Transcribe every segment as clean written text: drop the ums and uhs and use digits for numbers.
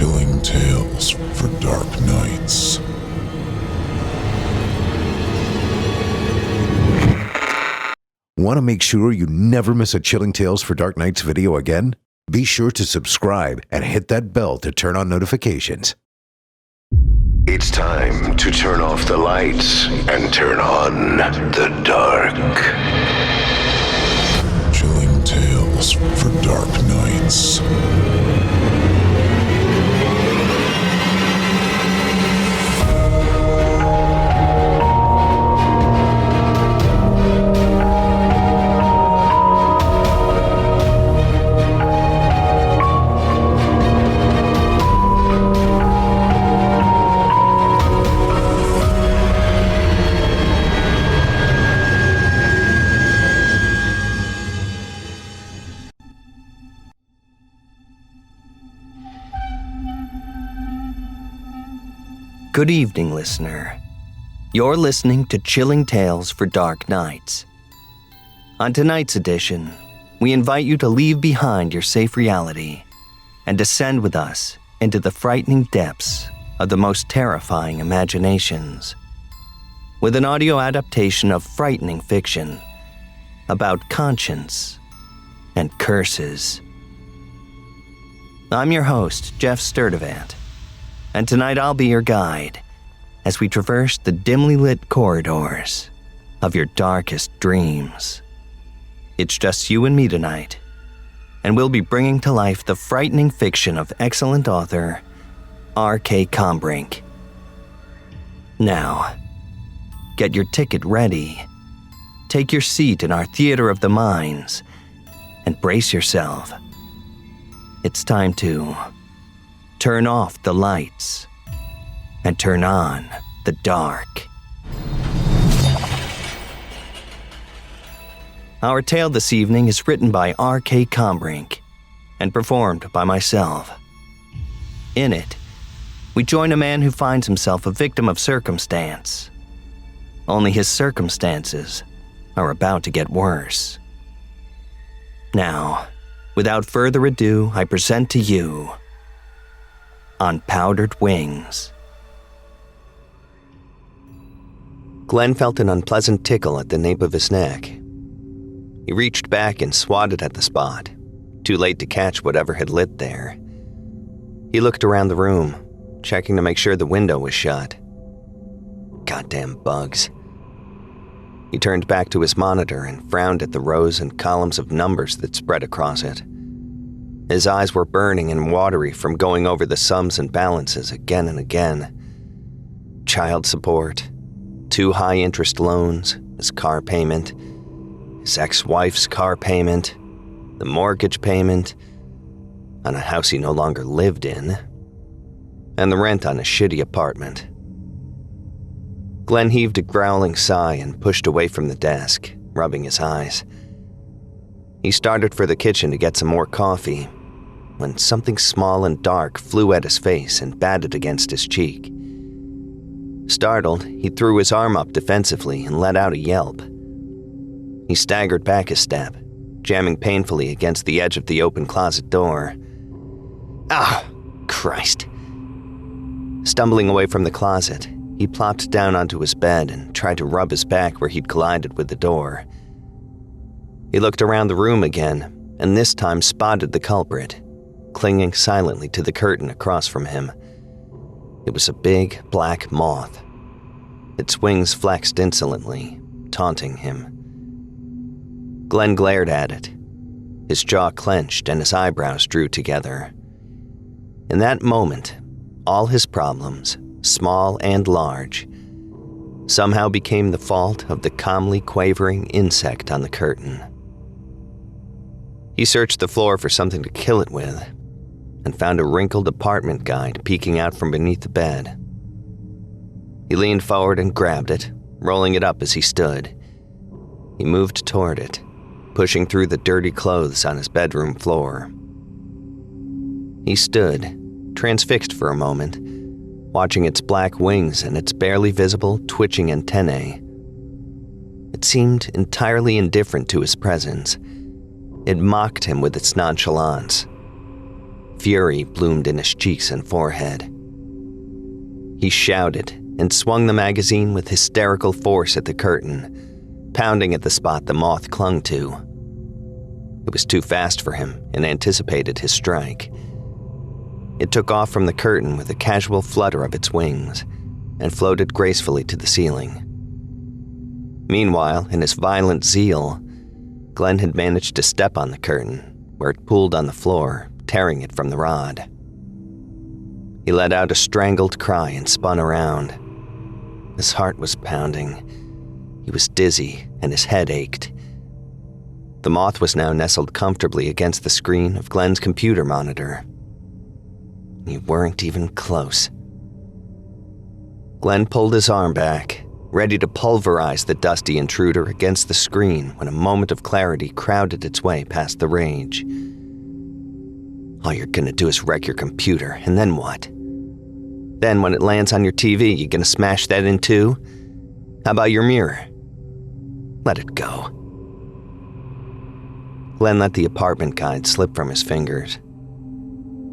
Chilling tales for dark nights. Want to make sure you never miss a Chilling Tales for Dark Nights video again? Be sure to subscribe and hit that bell to turn on notifications. It's time to turn off the lights and turn on the dark. Chilling tales for dark nights. Good evening, listener. You're listening to Chilling Tales for Dark Nights. On tonight's edition, we invite you to leave behind your safe reality and descend with us into the frightening depths of the most terrifying imaginations with an audio adaptation of frightening fiction about conscience and curses. I'm your host, Geoff Sturtevant. And tonight I'll be your guide as we traverse the dimly lit corridors of your darkest dreams. It's just you and me tonight, and we'll be bringing to life the frightening fiction of excellent author R.K. Kombrinck. Now, get your ticket ready, take your seat in our theater of the minds, and brace yourself. It's time to turn off the lights and turn on the dark. Our tale this evening is written by R.K. Kombrinck and performed by myself. In it, we join a man who finds himself a victim of circumstance. Only his circumstances are about to get worse. Now, without further ado, I present to you On Powdered Wings. Glenn felt an unpleasant tickle at the nape of his neck. He reached back and swatted at the spot, too late to catch whatever had lit there. He looked around the room, checking to make sure the window was shut. Goddamn bugs. He turned back to his monitor and frowned at the rows and columns of numbers that spread across it. His eyes were burning and watery from going over the sums and balances again and again. Child support, 2 high-interest loans, his car payment, his ex-wife's car payment, the mortgage payment on a house he no longer lived in, and the rent on a shitty apartment. Glenn heaved a growling sigh and pushed away from the desk, rubbing his eyes. He started for the kitchen to get some more coffee when something small and dark flew at his face and batted against his cheek. Startled, he threw his arm up defensively and let out a yelp. He staggered back a step, jamming painfully against the edge of the open closet door. Ah, Christ. Stumbling away from the closet, he plopped down onto his bed and tried to rub his back where he'd collided with the door. He looked around the room again, and this time spotted the culprit, clinging silently to the curtain across from him. It was a big, black moth. Its wings flexed insolently, taunting him. Glenn glared at it. His jaw clenched and his eyebrows drew together. In that moment, all his problems, small and large, somehow became the fault of the calmly quavering insect on the curtain. He searched the floor for something to kill it with, and found a wrinkled apartment guide peeking out from beneath the bed. He leaned forward and grabbed it, rolling it up as he stood. He moved toward it, pushing through the dirty clothes on his bedroom floor. He stood, transfixed for a moment, watching its black wings and its barely visible, twitching antennae. It seemed entirely indifferent to his presence. It mocked him with its nonchalance. Fury bloomed in his cheeks and forehead. He shouted and swung the magazine with hysterical force at the curtain, pounding at the spot the moth clung to. It was too fast for him and anticipated his strike. It took off from the curtain with a casual flutter of its wings and floated gracefully to the ceiling. Meanwhile, in his violent zeal, Glenn had managed to step on the curtain, where it pooled on the floor, tearing it from the rod. He let out a strangled cry and spun around. His heart was pounding. He was dizzy and his head ached. The moth was now nestled comfortably against the screen of Glenn's computer monitor. You weren't even close. Glenn pulled his arm back, ready to pulverize the dusty intruder against the screen when a moment of clarity crowded its way past the rage. All you're gonna do is wreck your computer, and then what? Then when it lands on your TV, you gonna smash that in too? How about your mirror? Let it go. Glenn let the apartment guide slip from his fingers.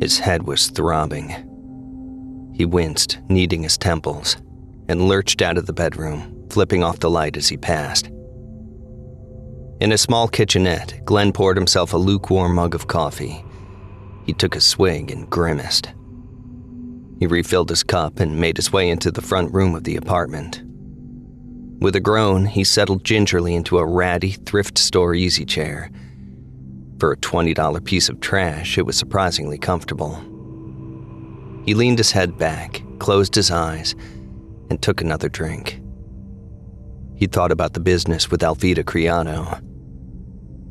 His head was throbbing. He winced, kneading his temples, and lurched out of the bedroom, flipping off the light as he passed. In a small kitchenette, Glenn poured himself a lukewarm mug of coffee. He took a swig and grimaced. He refilled his cup and made his way into the front room of the apartment. With a groan, he settled gingerly into a ratty thrift store easy chair. For a $20 piece of trash, it was surprisingly comfortable. He leaned his head back, closed his eyes, and took another drink. He thought about the business with Alvita Criado.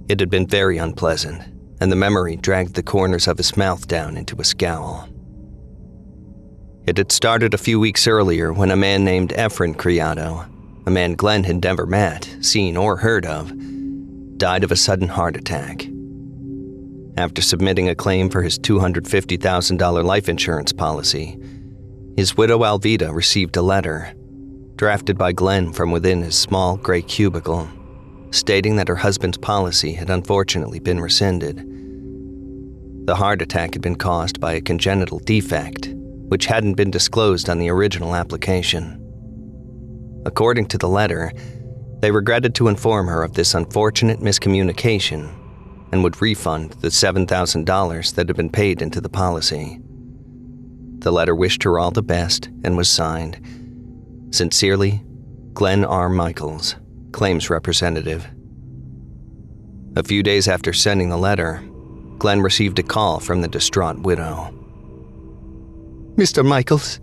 It had been very unpleasant, and the memory dragged the corners of his mouth down into a scowl. It had started a few weeks earlier when a man named Efren Criado, a man Glenn had never met, seen, or heard of, died of a sudden heart attack. After submitting a claim for his $250,000 life insurance policy, his widow Alvita received a letter, drafted by Glenn from within his small gray cubicle, stating that her husband's policy had unfortunately been rescinded. The heart attack had been caused by a congenital defect, which hadn't been disclosed on the original application. According to the letter, they regretted to inform her of this unfortunate miscommunication and would refund the $7,000 that had been paid into the policy. The letter wished her all the best and was signed, "Sincerely, Glenn R. Michels, Claims Representative." A few days after sending the letter, Glenn received a call from the distraught widow. "Mr. Michels,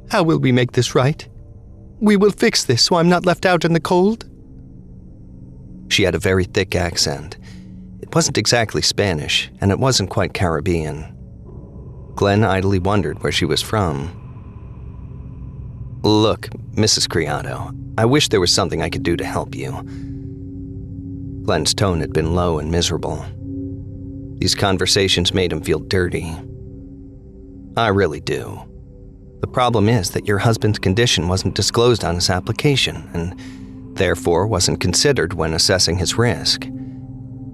how will we make this right? We will fix this so I'm not left out in the cold." She had a very thick accent. It wasn't exactly Spanish, and it wasn't quite Caribbean. Glenn idly wondered where she was from. "Look, Mrs. Criado, I wish there was something I could do to help you." Glenn's tone had been low and miserable. These conversations made him feel dirty. "I really do. The problem is that your husband's condition wasn't disclosed on his application, and therefore wasn't considered when assessing his risk.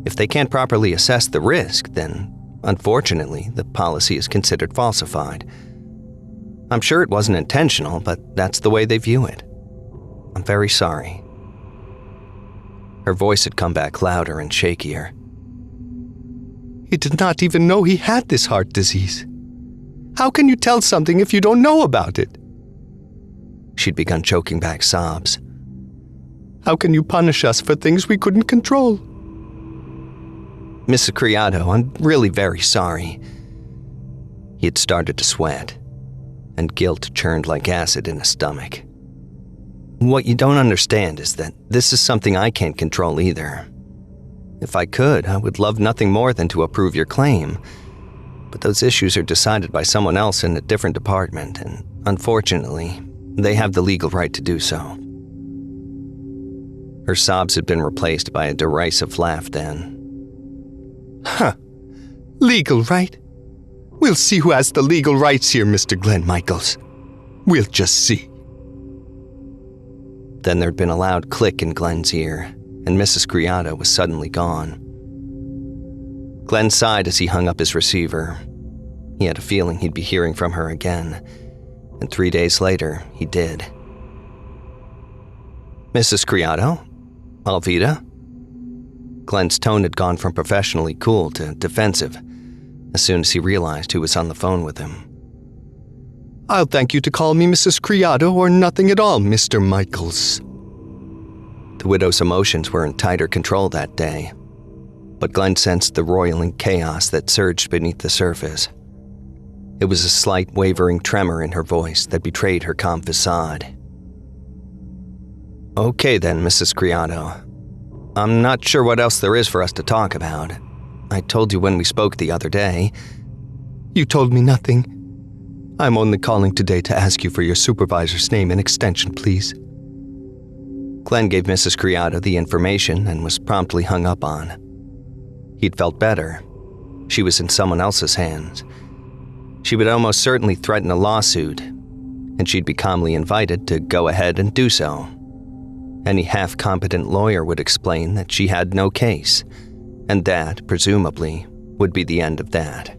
If they can't properly assess the risk, then, unfortunately, the policy is considered falsified. I'm sure it wasn't intentional, but that's the way they view it. I'm very sorry." Her voice had come back louder and shakier. "He did not even know he had this heart disease. How can you tell something if you don't know about it?" She'd begun choking back sobs. "How can you punish us for things we couldn't control?" "Mrs. Criado, I'm really very sorry." He had started to sweat, and guilt churned like acid in his stomach. "What you don't understand is that this is something I can't control either. If I could, I would love nothing more than to approve your claim, but those issues are decided by someone else in a different department, and unfortunately, they have the legal right to do so." Her sobs had been replaced by a derisive laugh then. "Huh. Legal right? We'll see who has the legal rights here, Mr. Glenn Michels. We'll just see." Then there'd been a loud click in Glenn's ear, and Mrs. Criado was suddenly gone. Glenn sighed as he hung up his receiver. He had a feeling he'd be hearing from her again, and 3 days later, he did. "Mrs. Criado? Alvida?" Glenn's tone had gone from professionally cool to defensive as soon as he realized who was on the phone with him. "I'll thank you to call me Mrs. Criado or nothing at all, Mr. Michels." The widow's emotions were in tighter control that day, but Glenn sensed the roiling chaos that surged beneath the surface. It was a slight wavering tremor in her voice that betrayed her calm facade. "Okay then, Mrs. Criado. I'm not sure what else there is for us to talk about. I told you when we spoke the other day." "You told me nothing. I'm only calling today to ask you for your supervisor's name and extension, please." Glenn gave Mrs. Criado the information and was promptly hung up on. He'd felt better. She was in someone else's hands. She would almost certainly threaten a lawsuit, and she'd be calmly invited to go ahead and do so. Any half-competent lawyer would explain that she had no case, and that, presumably, would be the end of that.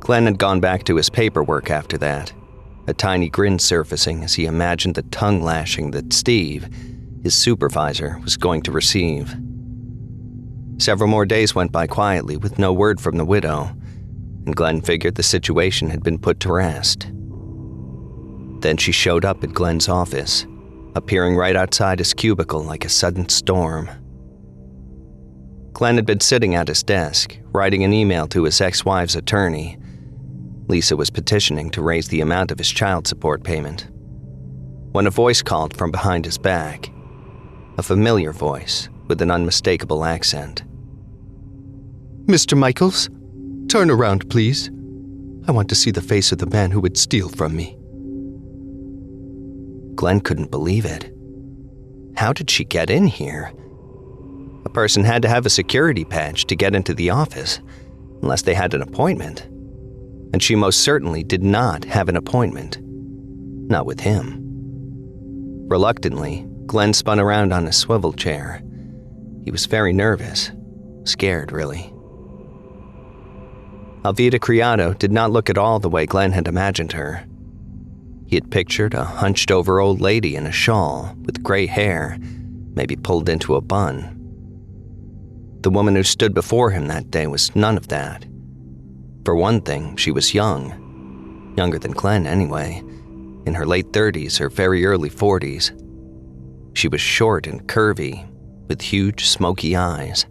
Glenn had gone back to his paperwork after that, a tiny grin surfacing as he imagined the tongue lashing that Steve, his supervisor, was going to receive. Several more days went by quietly with no word from the widow, and Glenn figured the situation had been put to rest. Then she showed up at Glenn's office, appearing right outside his cubicle like a sudden storm. Glenn had been sitting at his desk, writing an email to his ex-wife's attorney. Lisa was petitioning to raise the amount of his child support payment, when a voice called from behind his back, a familiar voice with an unmistakable accent. "Mr. Michels? Turn around, please. I want to see the face of the man who would steal from me." Glenn couldn't believe it. How did she get in here? A person had to have a security badge to get into the office, unless they had an appointment. And she most certainly did not have an appointment. Not with him. Reluctantly, Glenn spun around on his swivel chair. He was very nervous. Scared, really. Alvida Criado did not look at all the way Glenn had imagined her. He had pictured a hunched-over old lady in a shawl with gray hair, maybe pulled into a bun. The woman who stood before him that day was none of that. For one thing, she was young. Younger than Glenn, anyway. In her late 30s or very early 40s. She was short and curvy, with huge, smoky eyes.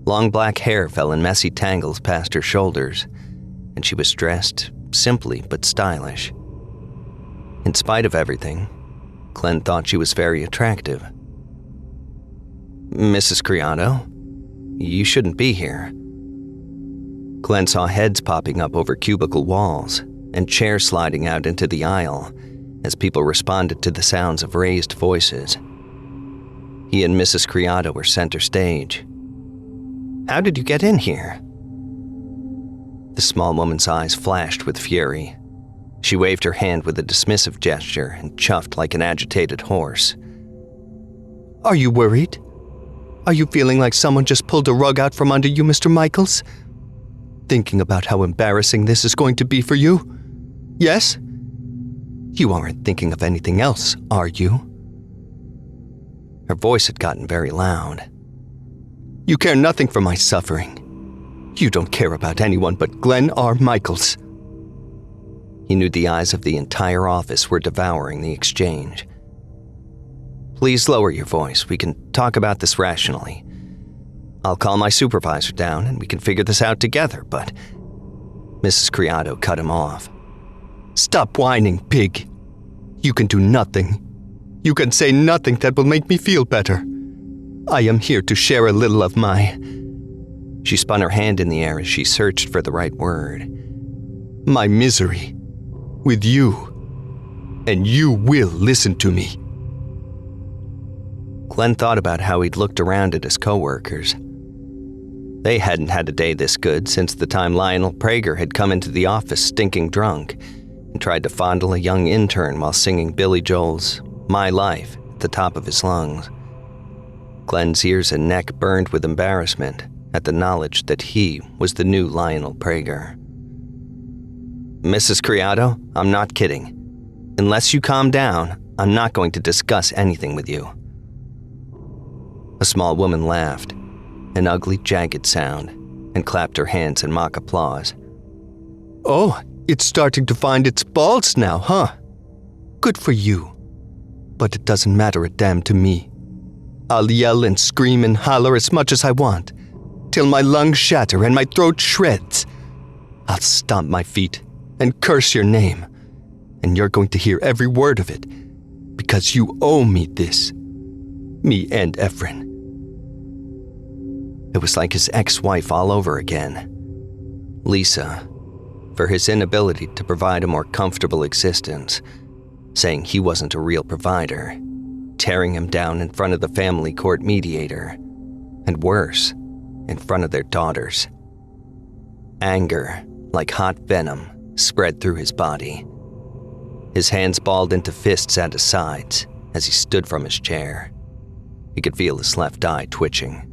Long black hair fell in messy tangles past her shoulders, and she was dressed simply but stylish. In spite of everything, Glenn thought she was very attractive. "Mrs. Criado, you shouldn't be here." Glenn saw heads popping up over cubicle walls and chairs sliding out into the aisle as people responded to the sounds of raised voices. He and Mrs. Criado were center stage. "How did you get in here?" The small woman's eyes flashed with fury. She waved her hand with a dismissive gesture and chuffed like an agitated horse. "Are you worried? Are you feeling like someone just pulled a rug out from under you, Mr. Michels? Thinking about how embarrassing this is going to be for you? Yes? You aren't thinking of anything else, are you?" Her voice had gotten very loud. "You care nothing for my suffering. You don't care about anyone but Glenn R. Michels." He knew the eyes of the entire office were devouring the exchange. "Please lower your voice. We can talk about this rationally. I'll call my supervisor down and we can figure this out together, but..." Mrs. Criado cut him off. "Stop whining, pig. You can do nothing. You can say nothing that will make me feel better. I am here to share a little of my..." She spun her hand in the air as she searched for the right word. "My misery. With you. And you will listen to me." Glenn thought about how he'd looked around at his coworkers. They hadn't had a day this good since the time Lionel Prager had come into the office stinking drunk and tried to fondle a young intern while singing Billy Joel's "My Life" at the top of his lungs. Glenn's ears and neck burned with embarrassment at the knowledge that he was the new Lionel Prager. Mrs. Criado, I'm not kidding. Unless you calm down, I'm not going to discuss anything with you. A small woman laughed, an ugly, jagged sound, and clapped her hands in mock applause. Oh, it's starting to find its balls now, huh? Good for you. But it doesn't matter a damn to me. I'll yell and scream and holler as much as I want, till my lungs shatter and my throat shreds. I'll stomp my feet and curse your name, and you're going to hear every word of it, because you owe me this. Me and Efren. It was like his ex-wife all over again. Lisa, for his inability to provide a more comfortable existence, saying he wasn't a real provider, tearing him down in front of the family court mediator, and worse, in front of their daughters. Anger, like hot venom, spread through his body. His hands balled into fists at his sides as he stood from his chair. He could feel his left eye twitching.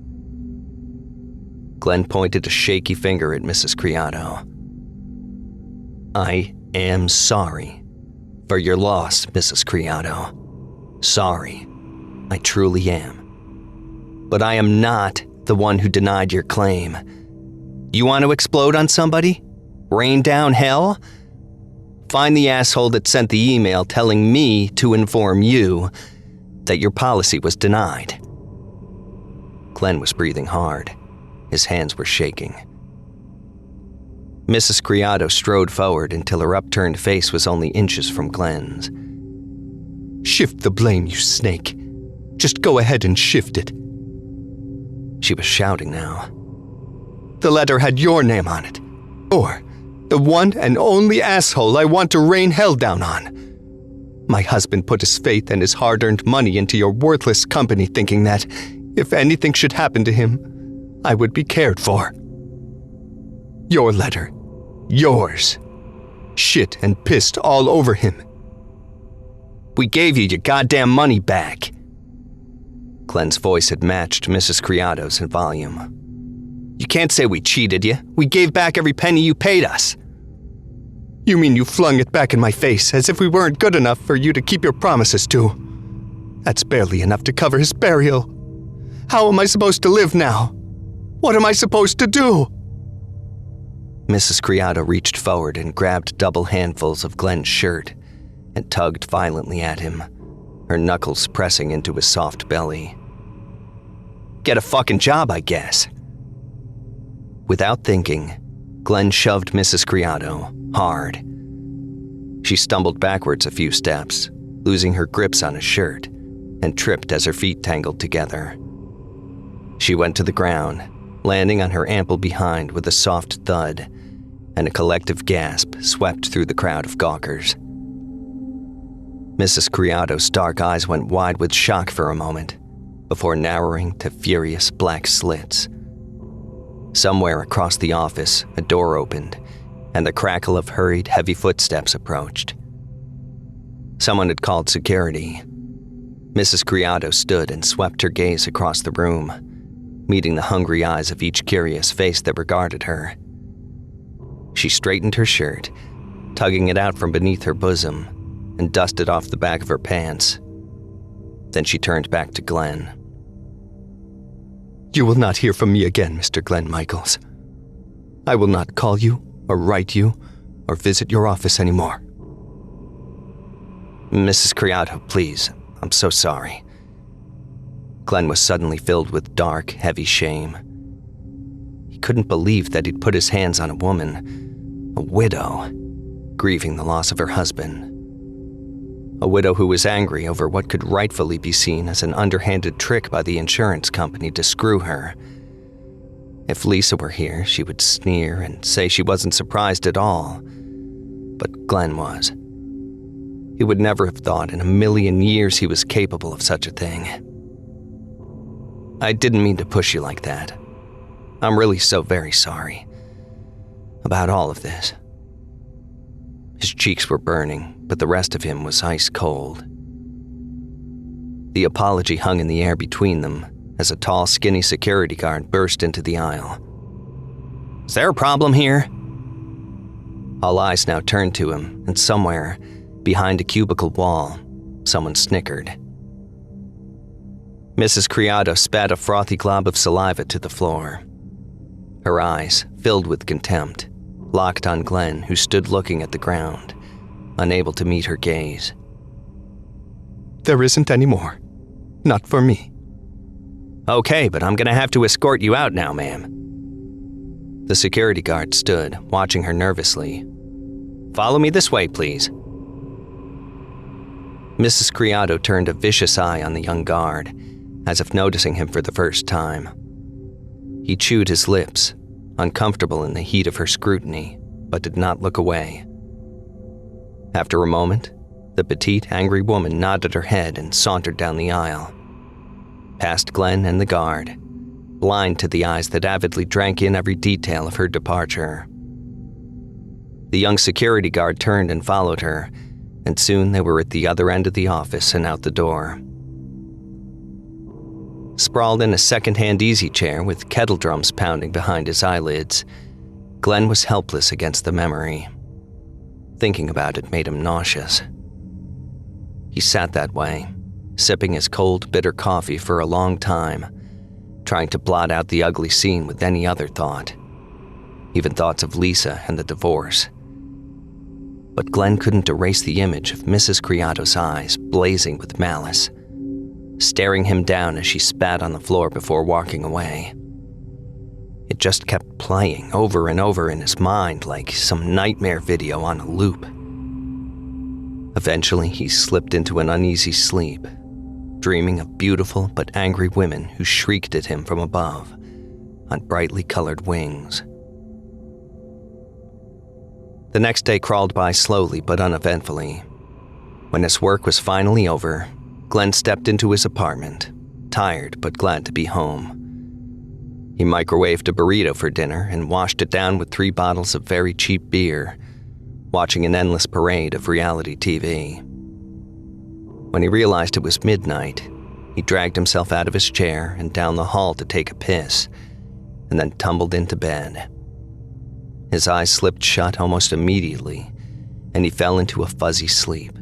Glenn pointed a shaky finger at Mrs. Criado. I am sorry for your loss, Mrs. Criado. Sorry. I truly am. But I am not the one who denied your claim. You want to explode on somebody? Rain down hell? Find the asshole that sent the email telling me to inform you that your policy was denied. Glenn was breathing hard. His hands were shaking. Mrs. Criado strode forward until her upturned face was only inches from Glenn's. Shift the blame, you snake. Just go ahead and shift it. She was shouting now. The letter had your name on it. Or the one and only asshole I want to rain hell down on. My husband put his faith and his hard-earned money into your worthless company, thinking that, if anything should happen to him, I would be cared for. Your letter. Yours. Shit and pissed all over him. We gave you your goddamn money back. Glenn's voice had matched Mrs. Criado's in volume. You can't say we cheated you. We gave back every penny you paid us. You mean you flung it back in my face as if we weren't good enough for you to keep your promises to? That's barely enough to cover his burial. How am I supposed to live now? What am I supposed to do? Mrs. Criado reached forward and grabbed double handfuls of Glenn's shirt and tugged violently at him, her knuckles pressing into his soft belly. Get a fucking job, I guess. Without thinking, Glenn shoved Mrs. Criado hard. She stumbled backwards a few steps, losing her grips on his shirt, and tripped as her feet tangled together. She went to the ground, landing on her ample behind with a soft thud, and a collective gasp swept through the crowd of gawkers. Mrs. Criado's dark eyes went wide with shock for a moment, before narrowing to furious black slits. Somewhere across the office, a door opened, and the crackle of hurried, heavy footsteps approached. Someone had called security. Mrs. Criado stood and swept her gaze across the room, meeting the hungry eyes of each curious face that regarded her. She straightened her shirt, tugging it out from beneath her bosom, and dusted off the back of her pants. Then she turned back to Glenn. You will not hear from me again, Mr. Glenn Michels. I will not call you, or write you, or visit your office anymore. Mrs. Criado, please. I'm so sorry. Glenn was suddenly filled with dark, heavy shame. He couldn't believe that he'd put his hands on a woman, a widow, grieving the loss of her husband. A widow who was angry over what could rightfully be seen as an underhanded trick by the insurance company to screw her. If Lisa were here, she would sneer and say she wasn't surprised at all. But Glenn was. He would never have thought in a million years he was capable of such a thing. I didn't mean to push you like that. I'm really so very sorry about all of this. His cheeks were burning, but the rest of him was ice cold. The apology hung in the air between them as a tall, skinny security guard burst into the aisle. "Is there a problem here?" All eyes now turned to him, and somewhere, behind a cubicle wall, someone snickered. Mrs. Criado spat a frothy glob of saliva to the floor. Her eyes, filled with contempt, locked on Glenn, who stood looking at the ground, unable to meet her gaze. "There isn't any more. Not for me." "Okay, but I'm gonna have to escort you out now, ma'am." The security guard stood, watching her nervously. "Follow me this way, please." Mrs. Criado turned a vicious eye on the young guard, as if noticing him for the first time. He chewed his lips, uncomfortable in the heat of her scrutiny, but did not look away. After a moment, the petite, angry woman nodded her head and sauntered down the aisle, past Glenn and the guard, blind to the eyes that avidly drank in every detail of her departure. The young security guard turned and followed her, and soon they were at the other end of the office and out the door. Sprawled in a second-hand easy chair with kettle drums pounding behind his eyelids, Glenn was helpless against the memory. Thinking about it made him nauseous. He sat that way, sipping his cold, bitter coffee for a long time, trying to blot out the ugly scene with any other thought, even thoughts of Lisa and the divorce. But Glenn couldn't erase the image of Mrs. Criado's eyes blazing with malice, staring him down as she spat on the floor before walking away. It just kept playing over and over in his mind like some nightmare video on a loop. Eventually, he slipped into an uneasy sleep, dreaming of beautiful but angry women who shrieked at him from above on brightly colored wings. The next day crawled by slowly but uneventfully. When his work was finally over, Glenn stepped into his apartment, tired but glad to be home. He microwaved a burrito for dinner and washed it down with 3 bottles of very cheap beer, watching an endless parade of reality TV. When he realized it was midnight, he dragged himself out of his chair and down the hall to take a piss, and then tumbled into bed. His eyes slipped shut almost immediately, and he fell into a fuzzy sleep.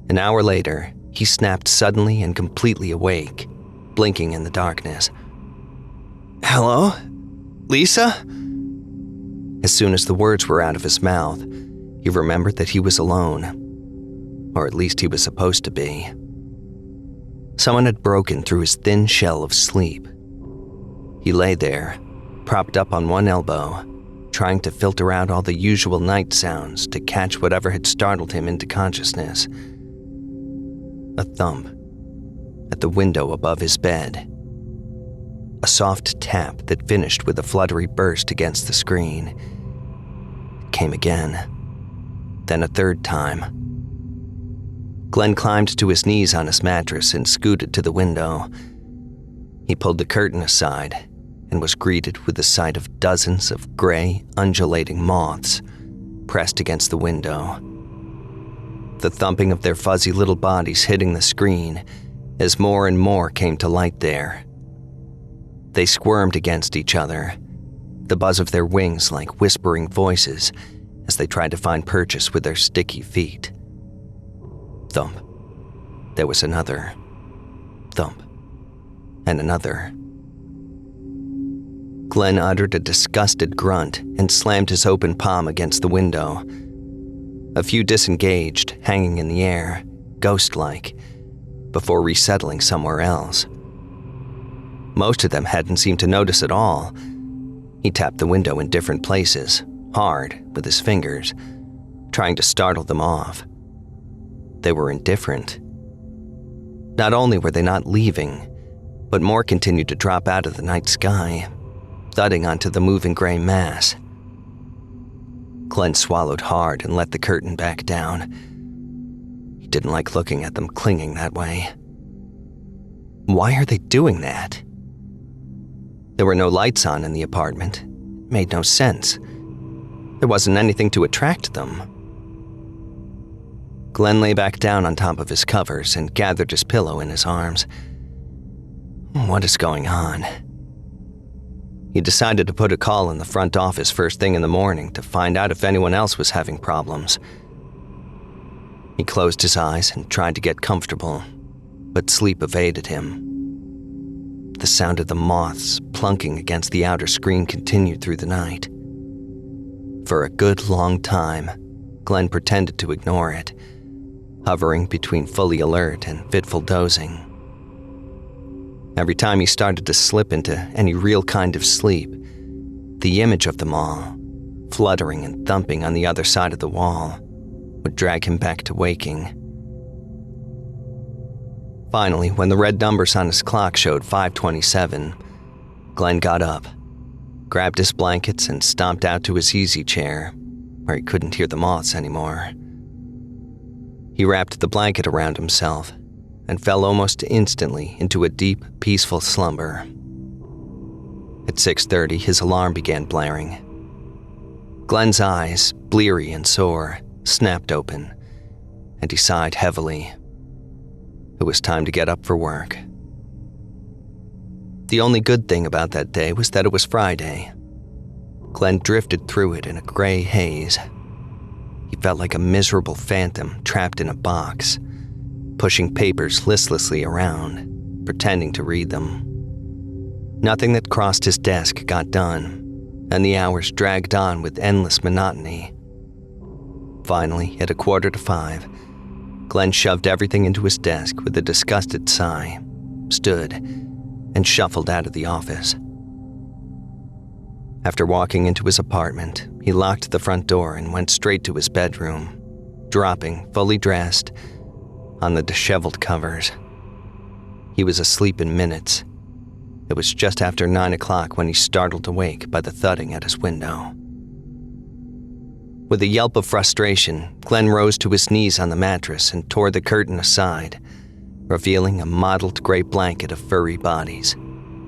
An hour later, he snapped suddenly and completely awake, blinking in the darkness. "Hello? Lisa?" As soon as the words were out of his mouth, he remembered that he was alone. Or at least he was supposed to be. Someone had broken through his thin shell of sleep. He lay there, propped up on one elbow, trying to filter out all the usual night sounds to catch whatever had startled him into consciousness. A thump at the window above his bed. A soft tap that finished with a fluttery burst against the screen. It came again, then a third time. Glenn climbed to his knees on his mattress and scooted to the window. He pulled the curtain aside and was greeted with the sight of dozens of gray, undulating moths pressed against the window. The thumping of their fuzzy little bodies hitting the screen as more and more came to light there. They squirmed against each other, the buzz of their wings like whispering voices as they tried to find purchase with their sticky feet. Thump. There was another. Thump. And another. Glenn uttered a disgusted grunt and slammed his open palm against the window. A few disengaged, hanging in the air, ghost-like, before resettling somewhere else. Most of them hadn't seemed to notice at all. He tapped the window in different places, hard, with his fingers, trying to startle them off. They were indifferent. Not only were they not leaving, but more continued to drop out of the night sky, thudding onto the moving gray mass. Glenn swallowed hard and let the curtain back down. He didn't like looking at them clinging that way. Why are they doing that? There were no lights on in the apartment. It made no sense. There wasn't anything to attract them. Glenn lay back down on top of his covers and gathered his pillow in his arms. What is going on? He decided to put a call in the front office first thing in the morning to find out if anyone else was having problems. He closed his eyes and tried to get comfortable, but sleep evaded him. The sound of the moths plunking against the outer screen continued through the night. For a good long time, Glenn pretended to ignore it, hovering between fully alert and fitful dozing. Every time he started to slip into any real kind of sleep, the image of them all, fluttering and thumping on the other side of the wall, would drag him back to waking. Finally, when the red numbers on his clock showed 5:27, Glenn got up, grabbed his blankets, and stomped out to his easy chair, where he couldn't hear the moths anymore. He wrapped the blanket around himself and fell almost instantly into a deep, peaceful slumber. At 6:30, his alarm began blaring. Glenn's eyes, bleary and sore, snapped open, and he sighed heavily. It was time to get up for work. The only good thing about that day was that it was Friday. Glenn drifted through it in a gray haze. He felt like a miserable phantom trapped in a box, pushing papers listlessly around, pretending to read them. Nothing that crossed his desk got done, and the hours dragged on with endless monotony. Finally, at 5:15, Glenn shoved everything into his desk with a disgusted sigh, stood, and shuffled out of the office. After walking into his apartment, he locked the front door and went straight to his bedroom, dropping, fully dressed, on the disheveled covers. He was asleep in minutes. It was just after 9 o'clock when he startled awake by the thudding at his window. With a yelp of frustration, Glenn rose to his knees on the mattress and tore the curtain aside, revealing a mottled gray blanket of furry bodies,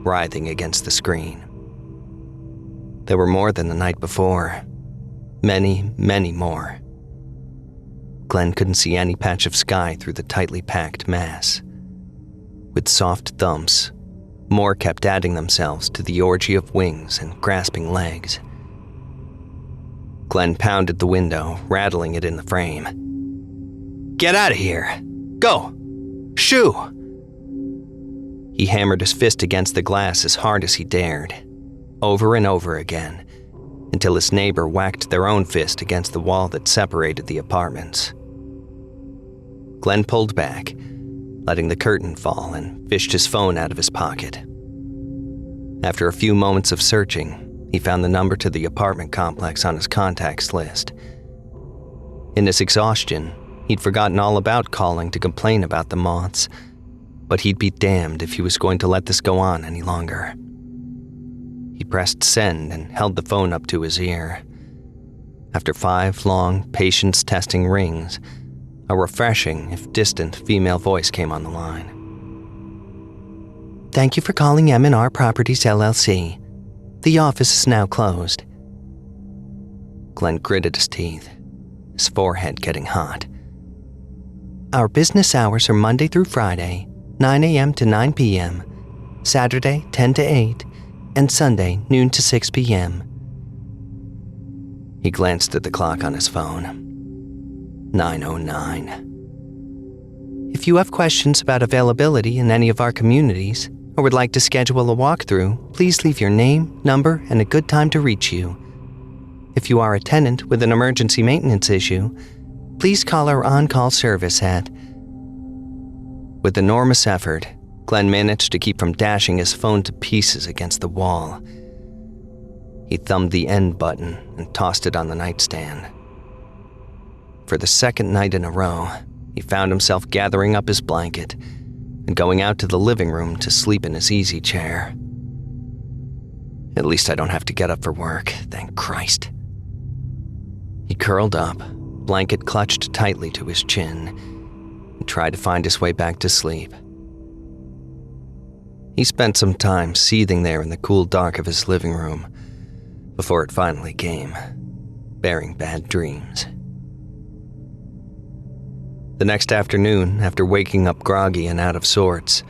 writhing against the screen. There were more than the night before. Many, many more. Glenn couldn't see any patch of sky through the tightly packed mass. With soft thumps, more kept adding themselves to the orgy of wings and grasping legs. Glenn pounded the window, rattling it in the frame. "Get out of here! Go! Shoo!" He hammered his fist against the glass as hard as he dared, over and over again, until his neighbor whacked their own fist against the wall that separated the apartments. Glenn pulled back, letting the curtain fall, and fished his phone out of his pocket. After a few moments of searching, he found the number to the apartment complex on his contacts list. In his exhaustion, he'd forgotten all about calling to complain about the moths, but he'd be damned if he was going to let this go on any longer. He pressed send and held the phone up to his ear. After 5 long, patience-testing rings, a refreshing, if distant, female voice came on the line. "Thank you for calling M&R Properties, LLC. The office is now closed." Glenn gritted his teeth, his forehead getting hot. "Our business hours are Monday through Friday, 9 a.m. to 9 p.m., Saturday, 10 to 8, and Sunday, noon to 6 p.m. He glanced at the clock on his phone. 9:09. "If you have questions about availability in any of our communities, or would like to schedule a walkthrough, please leave your name, number, and a good time to reach you. If you are a tenant with an emergency maintenance issue, please call our on-call service at..." With enormous effort, Glenn managed to keep from dashing his phone to pieces against the wall. He thumbed the end button and tossed it on the nightstand. For the second night in a row, he found himself gathering up his blanket and going out to the living room to sleep in his easy chair. "At least I don't have to get up for work, thank Christ." He curled up, blanket clutched tightly to his chin, and tried to find his way back to sleep. He spent some time seething there in the cool dark of his living room before it finally came, bearing bad dreams. The next afternoon, after waking up groggy and out of sorts,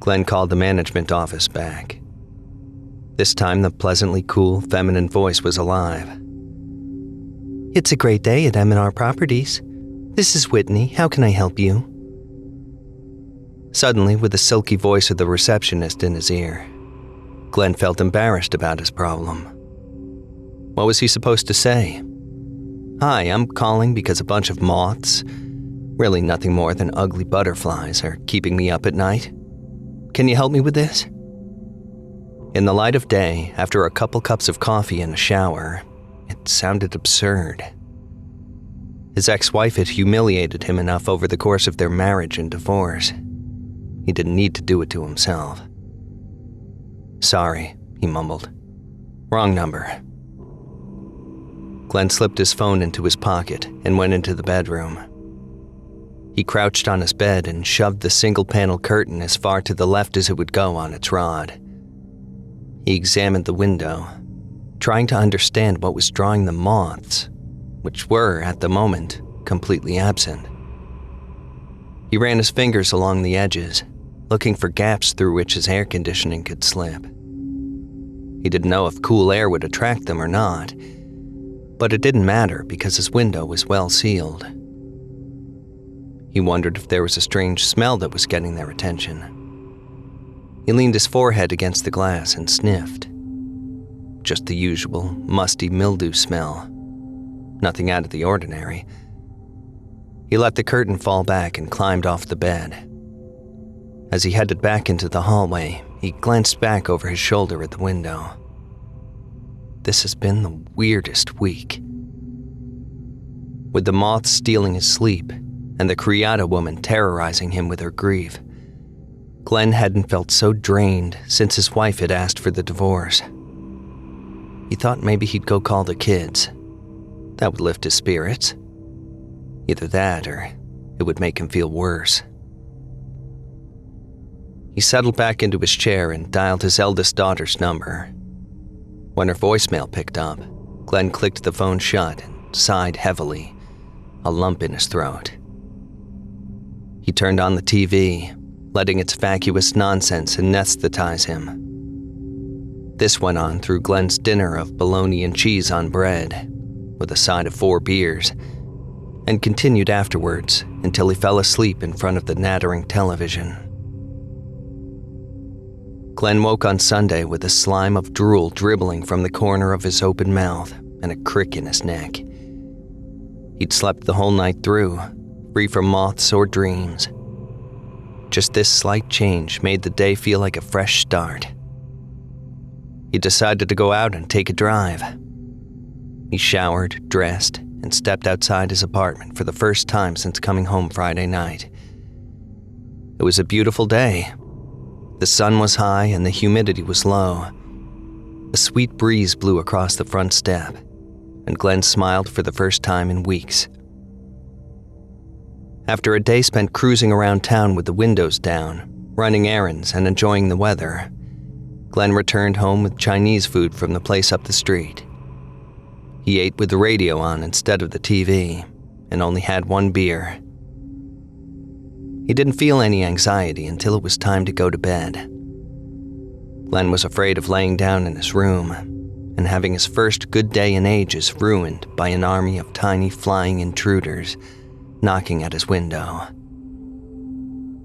Glenn called the management office back. This time, the pleasantly cool, feminine voice was alive. It's a great day at M&R Properties. This is Whitney. How can I help you? Suddenly, with the silky voice of the receptionist in his ear, Glenn felt embarrassed about his problem. What was he supposed to say? Hi, I'm calling because a bunch of moths, really nothing more than ugly butterflies, are keeping me up at night. Can you help me with this? In the light of day, after a couple cups of coffee and a shower, it sounded absurd. His ex-wife had humiliated him enough over the course of their marriage and divorce. He didn't need to do it to himself. Sorry, he mumbled. Wrong number. Glenn slipped his phone into his pocket and went into the bedroom. He crouched on his bed and shoved the single-panel curtain as far to the left as it would go on its rod. He examined the window, trying to understand what was drawing the moths, which were, at the moment, completely absent. He ran his fingers along the edges, looking for gaps through which his air conditioning could slip. He didn't know if cool air would attract them or not, but it didn't matter because his window was well sealed. He wondered if there was a strange smell that was getting their attention. He leaned his forehead against the glass and sniffed. Just the usual musty mildew smell. Nothing out of the ordinary. He let the curtain fall back and climbed off the bed. As he headed back into the hallway, he glanced back over his shoulder at the window. This has been the weirdest week. With the moths stealing his sleep and the Criada woman terrorizing him with her grief, Glenn hadn't felt so drained since his wife had asked for the divorce. He thought maybe he'd go call the kids. That would lift his spirits. Either that or it would make him feel worse. He settled back into his chair and dialed his eldest daughter's number. When her voicemail picked up, Glenn clicked the phone shut and sighed heavily, a lump in his throat. He turned on the TV, letting its vacuous nonsense anesthetize him. This went on through Glenn's dinner of bologna and cheese on bread, with a side of 4 beers, and continued afterwards until he fell asleep in front of the nattering television. Glenn woke on Sunday with a slime of drool dribbling from the corner of his open mouth and a crick in his neck. He'd slept the whole night through, free from moths or dreams. Just this slight change made the day feel like a fresh start. He decided to go out and take a drive. He showered, dressed, and stepped outside his apartment for the first time since coming home Friday night. It was a beautiful day. The sun was high and the humidity was low. A sweet breeze blew across the front step, and Glenn smiled for the first time in weeks. After a day spent cruising around town with the windows down, running errands and enjoying the weather, Glenn returned home with Chinese food from the place up the street. He ate with the radio on instead of the TV, and only had 1 beer. He didn't feel any anxiety until it was time to go to bed. Glenn was afraid of laying down in his room and having his first good day in ages ruined by an army of tiny flying intruders knocking at his window.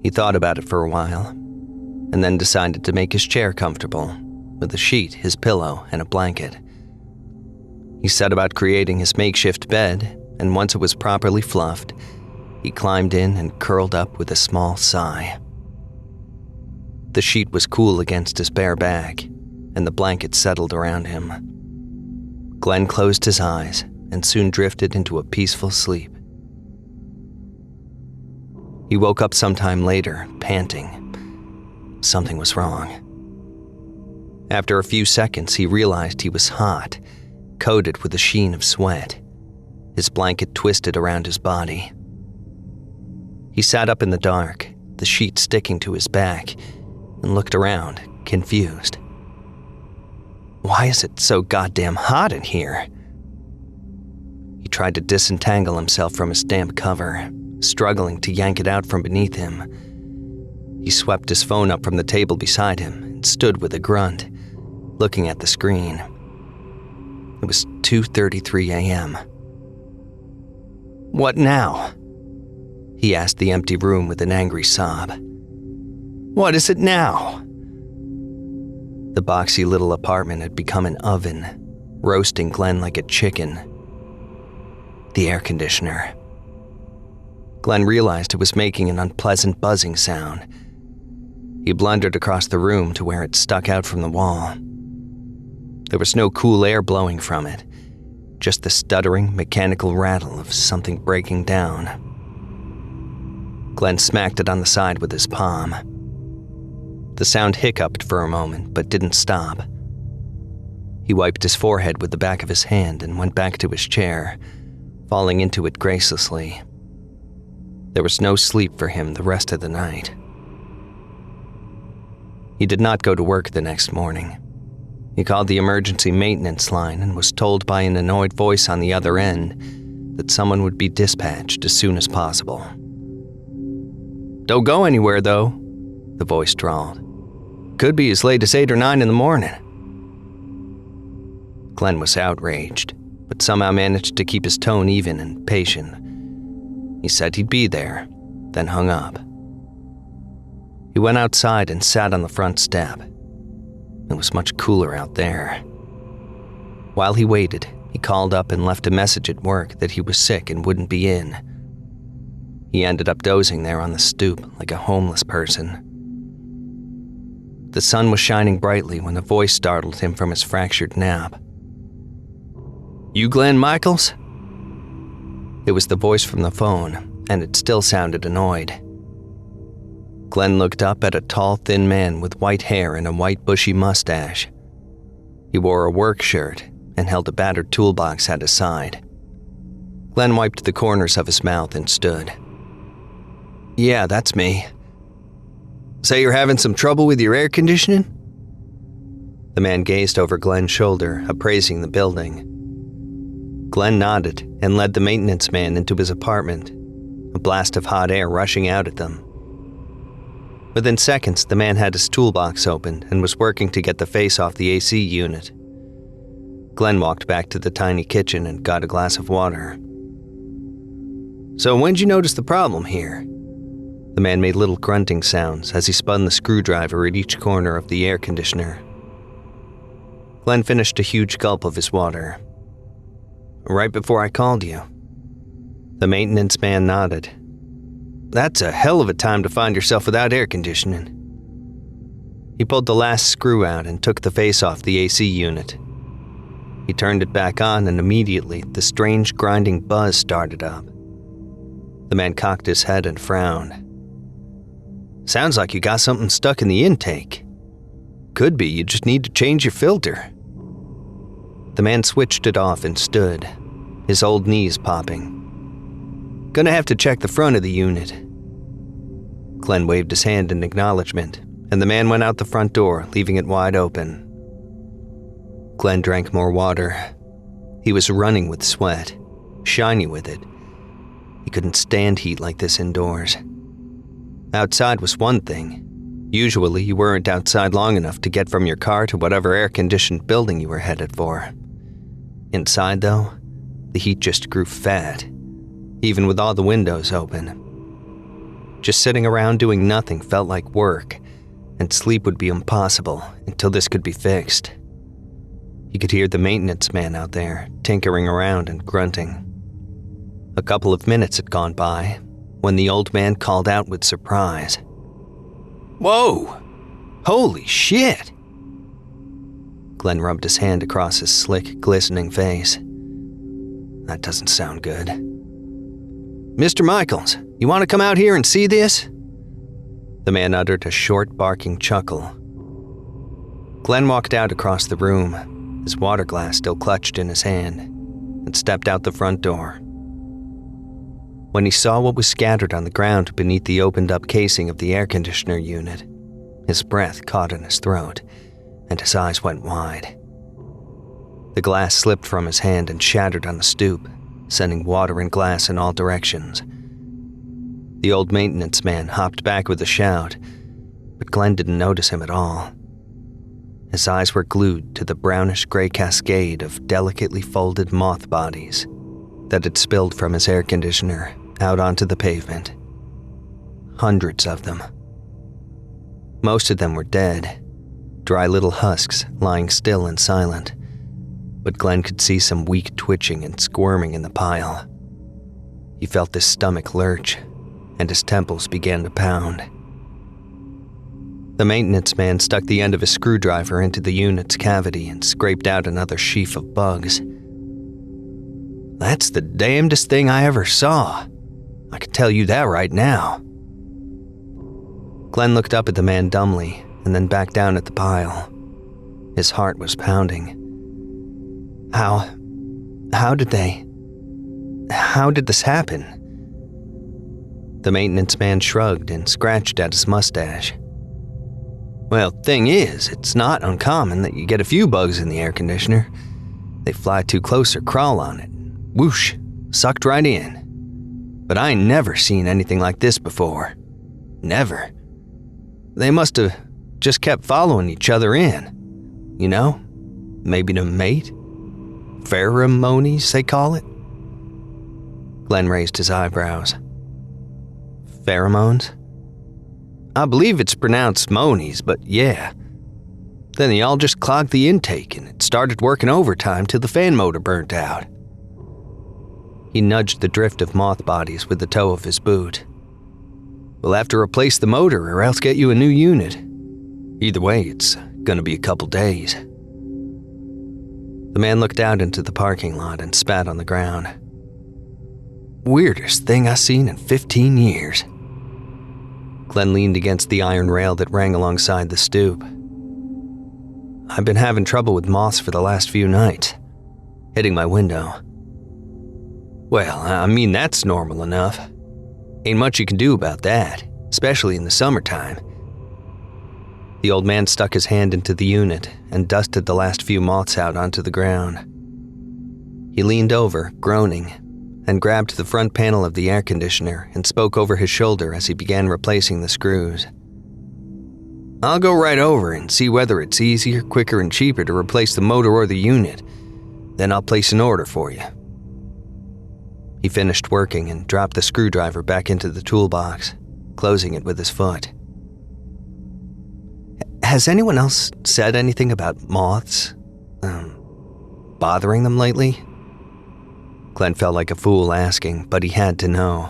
He thought about it for a while, and then decided to make his chair comfortable, with a sheet, his pillow, and a blanket. He set about creating his makeshift bed, and once it was properly fluffed, he climbed in and curled up with a small sigh. The sheet was cool against his bare back, and the blanket settled around him. Glenn closed his eyes and soon drifted into a peaceful sleep. He woke up sometime later, panting. Something was wrong. After a few seconds, he realized he was hot, coated with a sheen of sweat, his blanket twisted around his body. He sat up in the dark, the sheet sticking to his back, and looked around, confused. Why is it so goddamn hot in here? He tried to disentangle himself from his damp cover, struggling to yank it out from beneath him. He swept his phone up from the table beside him and stood with a grunt, looking at the screen. It was 2:33 a.m. "What now?" he asked the empty room with an angry sob. "What is it now?" The boxy little apartment had become an oven, roasting Glenn like a chicken. The air conditioner. Glenn realized it was making an unpleasant buzzing sound. He blundered across the room to where it stuck out from the wall. There was no cool air blowing from it, just the stuttering, mechanical rattle of something breaking down. Glenn smacked it on the side with his palm. The sound hiccuped for a moment, but didn't stop. He wiped his forehead with the back of his hand and went back to his chair, falling into it gracelessly. There was no sleep for him the rest of the night. He did not go to work the next morning. He called the emergency maintenance line and was told by an annoyed voice on the other end that someone would be dispatched as soon as possible. "Don't go anywhere, though," the voice drawled. "Could be as late as 8 or 9 in the morning." Glenn was outraged, but somehow managed to keep his tone even and patient. He said he'd be there, then hung up. He went outside and sat on the front step. It was much cooler out there. While he waited, he called up and left a message at work that he was sick and wouldn't be in. He ended up dozing there on the stoop like a homeless person. The sun was shining brightly when a voice startled him from his fractured nap. "You Glenn Michels?" It was the voice from the phone, and it still sounded annoyed. Glenn looked up at a tall, thin man with white hair and a white, bushy mustache. He wore a work shirt and held a battered toolbox at his side. Glenn wiped the corners of his mouth and stood. "Yeah, that's me. Say you're having some trouble with your air conditioning?" The man gazed over Glenn's shoulder, appraising the building. Glenn nodded and led the maintenance man into his apartment, a blast of hot air rushing out at them. Within seconds, the man had his toolbox open and was working to get the face off the AC unit. Glenn walked back to the tiny kitchen and got a glass of water. "So when'd you notice the problem here?" The man made little grunting sounds as he spun the screwdriver at each corner of the air conditioner. Glenn finished a huge gulp of his water. "Right before I called you." The maintenance man nodded. "That's a hell of a time to find yourself without air conditioning." He pulled the last screw out and took the face off the AC unit. He turned it back on and immediately the strange grinding buzz started up. The man cocked his head and frowned. "Sounds like you got something stuck in the intake. Could be you just need to change your filter." The man switched it off and stood, his old knees popping. "Gonna have to check the front of the unit." Glenn waved his hand in acknowledgement, and the man went out the front door, leaving it wide open. Glenn drank more water. He was running with sweat, shiny with it. He couldn't stand heat like this indoors. Outside was one thing. Usually you weren't outside long enough to get from your car to whatever air-conditioned building you were headed for. Inside, though, the heat just grew fat, even with all the windows open. Just sitting around doing nothing felt like work, and sleep would be impossible until this could be fixed. He could hear the maintenance man out there, tinkering around and grunting. A couple of minutes had gone by when the old man called out with surprise. "Whoa! Holy shit!" Glenn rubbed his hand across his slick, glistening face. That doesn't sound good. "Mr. Michels, you want to come out here and see this?" The man uttered a short, barking chuckle. Glenn walked out across the room, his water glass still clutched in his hand, and stepped out the front door. When he saw what was scattered on the ground beneath the opened-up casing of the air conditioner unit, his breath caught in his throat, and his eyes went wide. The glass slipped from his hand and shattered on the stoop, sending water and glass in all directions. The old maintenance man hopped back with a shout, but Glenn didn't notice him at all. His eyes were glued to the brownish-gray cascade of delicately folded moth bodies that had spilled from his air conditioner out onto the pavement. Hundreds of them. Most of them were dead, dry little husks lying still and silent, but Glenn could see some weak twitching and squirming in the pile. He felt his stomach lurch, and his temples began to pound. The maintenance man stuck the end of his screwdriver into the unit's cavity and scraped out another sheaf of bugs. "That's the damnedest thing I ever saw. I can tell you that right now." Glenn looked up at the man dumbly and then back down at the pile. His heart was pounding. How did this happen? The maintenance man shrugged and scratched at his mustache. "Well, thing is, it's not uncommon that you get a few bugs in the air conditioner. They fly too close or crawl on it. Whoosh, sucked right in. But I ain't never seen anything like this before. Never. They must have just kept following each other in. You know, maybe to mate? Pheromones, they call it?" Glenn raised his eyebrows. "Pheromones? I believe it's pronounced monies, but yeah. Then they all just clogged the intake and it started working overtime till the fan motor burnt out." He nudged the drift of moth bodies with the toe of his boot. "We'll have to replace the motor or else get you a new unit. Either way, it's gonna be a couple days." The man looked out into the parking lot and spat on the ground. "Weirdest thing I've seen in 15 years. Glenn leaned against the iron rail that rang alongside the stoop. "I've been having trouble with moths for the last few nights, hitting my window." "Well, I mean, that's normal enough. Ain't much you can do about that, especially in the summertime." The old man stuck his hand into the unit and dusted the last few moths out onto the ground. He leaned over, groaning, and grabbed the front panel of the air conditioner and spoke over his shoulder as he began replacing the screws. "I'll go right over and see whether it's easier, quicker, and cheaper to replace the motor or the unit. Then I'll place an order for you." He finished working and dropped the screwdriver back into the toolbox, closing it with his foot. "Has anyone else said anything about moths? Bothering them lately?" Glenn felt like a fool asking, but he had to know.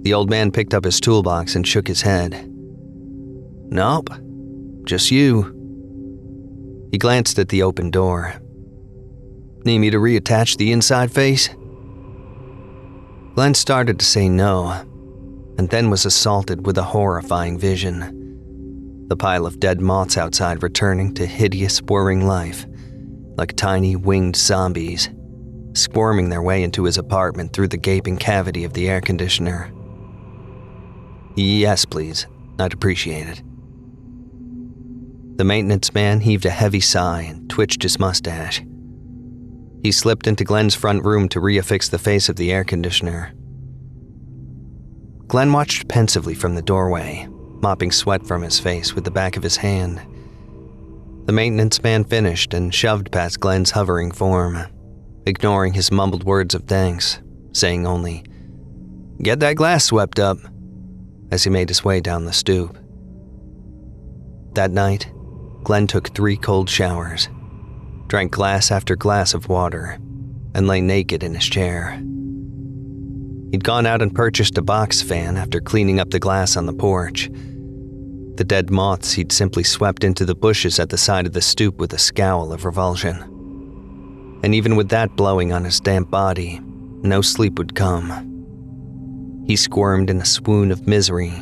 The old man picked up his toolbox and shook his head. "Nope, just you." He glanced at the open door. "Need me to reattach the inside face?" Glenn started to say no, and then was assaulted with a horrifying vision. The pile of dead moths outside returning to hideous, whirring life, like tiny winged zombies, squirming their way into his apartment through the gaping cavity of the air conditioner. "Yes, please. I'd appreciate it." The maintenance man heaved a heavy sigh and twitched his mustache. He slipped into Glenn's front room to reaffix the face of the air conditioner. Glenn watched pensively from the doorway, mopping sweat from his face with the back of his hand. The maintenance man finished and shoved past Glenn's hovering form, ignoring his mumbled words of thanks, saying only, "Get that glass swept up," as he made his way down the stoop. That night, Glenn took 3 cold showers, drank glass after glass of water, and lay naked in his chair. He'd gone out and purchased a box fan after cleaning up the glass on the porch. The dead moths he'd simply swept into the bushes at the side of the stoop with a scowl of revulsion. And even with that blowing on his damp body, no sleep would come. He squirmed in a swoon of misery,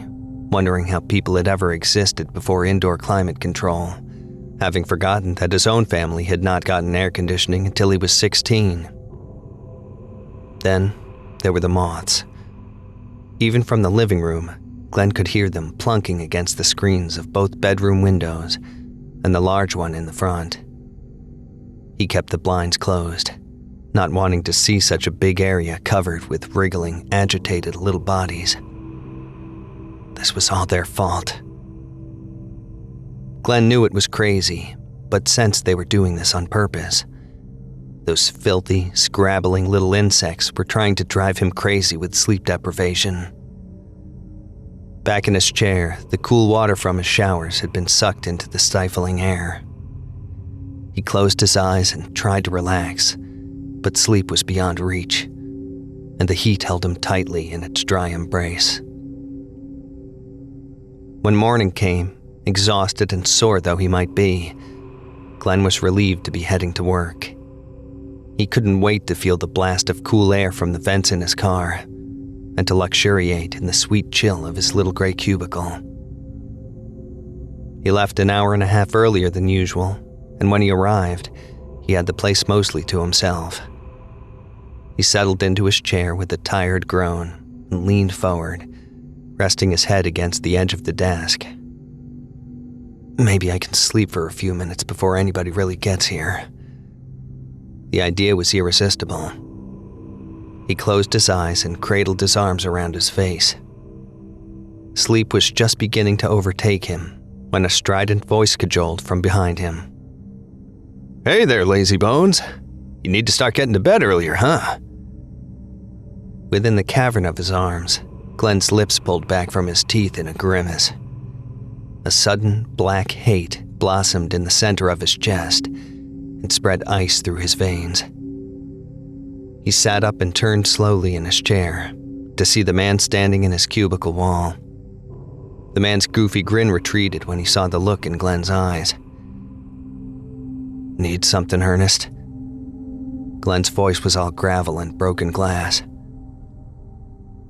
wondering how people had ever existed before indoor climate control, having forgotten that his own family had not gotten air conditioning until he was 16. Then there were the moths. Even from the living room, Glenn could hear them plunking against the screens of both bedroom windows and the large one in the front. He kept the blinds closed, not wanting to see such a big area covered with wriggling, agitated little bodies. This was all their fault, Glenn knew it was crazy, but sensed they were doing this on purpose. Those filthy, scrabbling little insects were trying to drive him crazy with sleep deprivation. Back in his chair, the cool water from his showers had been sucked into the stifling air. He closed his eyes and tried to relax, but sleep was beyond reach, and the heat held him tightly in its dry embrace. When morning came, exhausted and sore though he might be, Glenn was relieved to be heading to work. He couldn't wait to feel the blast of cool air from the vents in his car, and to luxuriate in the sweet chill of his little gray cubicle. He left an hour and a half earlier than usual, and when he arrived, he had the place mostly to himself. He settled into his chair with a tired groan and leaned forward, resting his head against the edge of the desk. Maybe I can sleep for a few minutes before anybody really gets here. The idea was irresistible. He closed his eyes and cradled his arms around his face. Sleep was just beginning to overtake him when a strident voice cajoled from behind him. "Hey there, lazy bones. You need to start getting to bed earlier, huh?" Within the cavern of his arms, Glenn's lips pulled back from his teeth in a grimace. A sudden black hate blossomed in the center of his chest and spread ice through his veins. He sat up and turned slowly in his chair to see the man standing in his cubicle wall. The man's goofy grin retreated when he saw the look in Glenn's eyes. "Need something, Ernest?" Glenn's voice was all gravel and broken glass.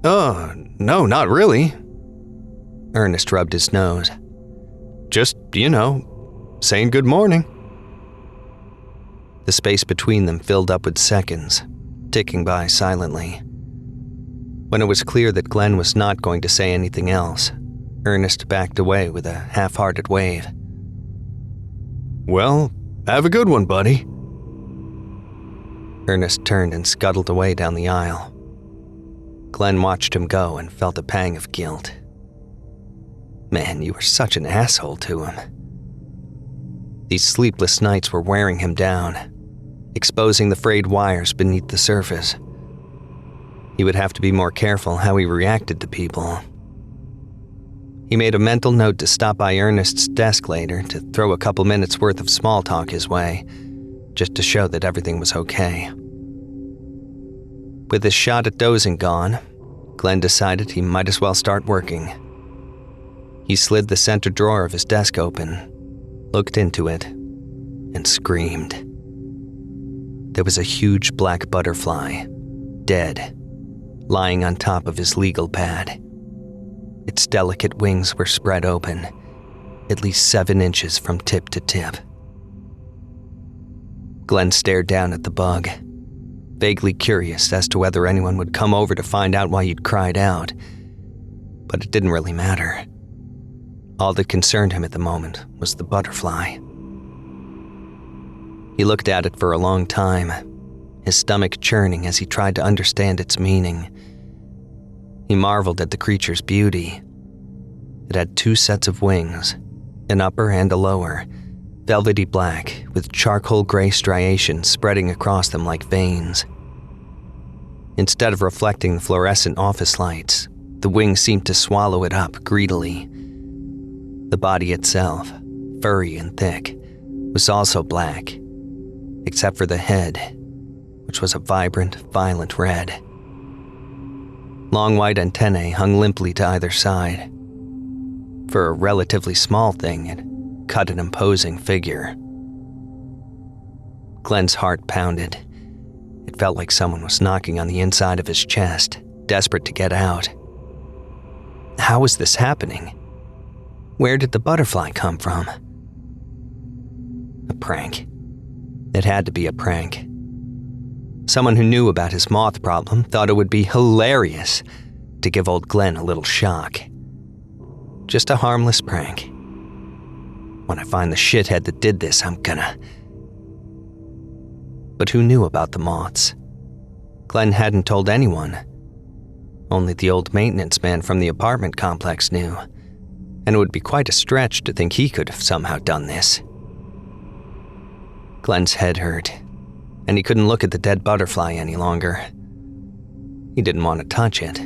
No, not really." Ernest rubbed his nose. "Just, saying good morning." The space between them filled up with seconds, ticking by silently. When it was clear that Glenn was not going to say anything else, Ernest backed away with a half-hearted wave. "Well, have a good one, buddy." Ernest turned and scuttled away down the aisle. Glenn watched him go and felt a pang of guilt. Man, you were such an asshole to him. These sleepless nights were wearing him down, exposing the frayed wires beneath the surface. He would have to be more careful how he reacted to people. He made a mental note to stop by Ernest's desk later to throw a couple minutes worth of small talk his way, just to show that everything was okay. With his shot at dozing gone, Glenn decided he might as well start working. He slid the center drawer of his desk open, looked into it, and screamed. There was a huge black butterfly, dead, lying on top of his legal pad. Its delicate wings were spread open, at least 7 inches from tip to tip. Glenn stared down at the bug, vaguely curious as to whether anyone would come over to find out why he'd cried out. But it didn't really matter. All that concerned him at the moment was the butterfly. He looked at it for a long time, his stomach churning as he tried to understand its meaning. He marveled at the creature's beauty. It had 2 sets of wings, an upper and a lower, velvety black with charcoal gray striations spreading across them like veins. Instead of reflecting the fluorescent office lights, the wings seemed to swallow it up greedily. The body itself, furry and thick, was also black, except for the head, which was a vibrant, violent red. Long white antennae hung limply to either side. For a relatively small thing, it cut an imposing figure. Glenn's heart pounded. It felt like someone was knocking on the inside of his chest, desperate to get out. How was this happening? Where did the butterfly come from? A prank. It had to be a prank. Someone who knew about his moth problem thought it would be hilarious to give old Glenn a little shock. Just a harmless prank. When I find the shithead that did this, I'm gonna... But who knew about the moths? Glenn hadn't told anyone. Only the old maintenance man from the apartment complex knew. and it would be quite a stretch to think he could have somehow done this. Glenn's head hurt, and he couldn't look at the dead butterfly any longer. He didn't want to touch it,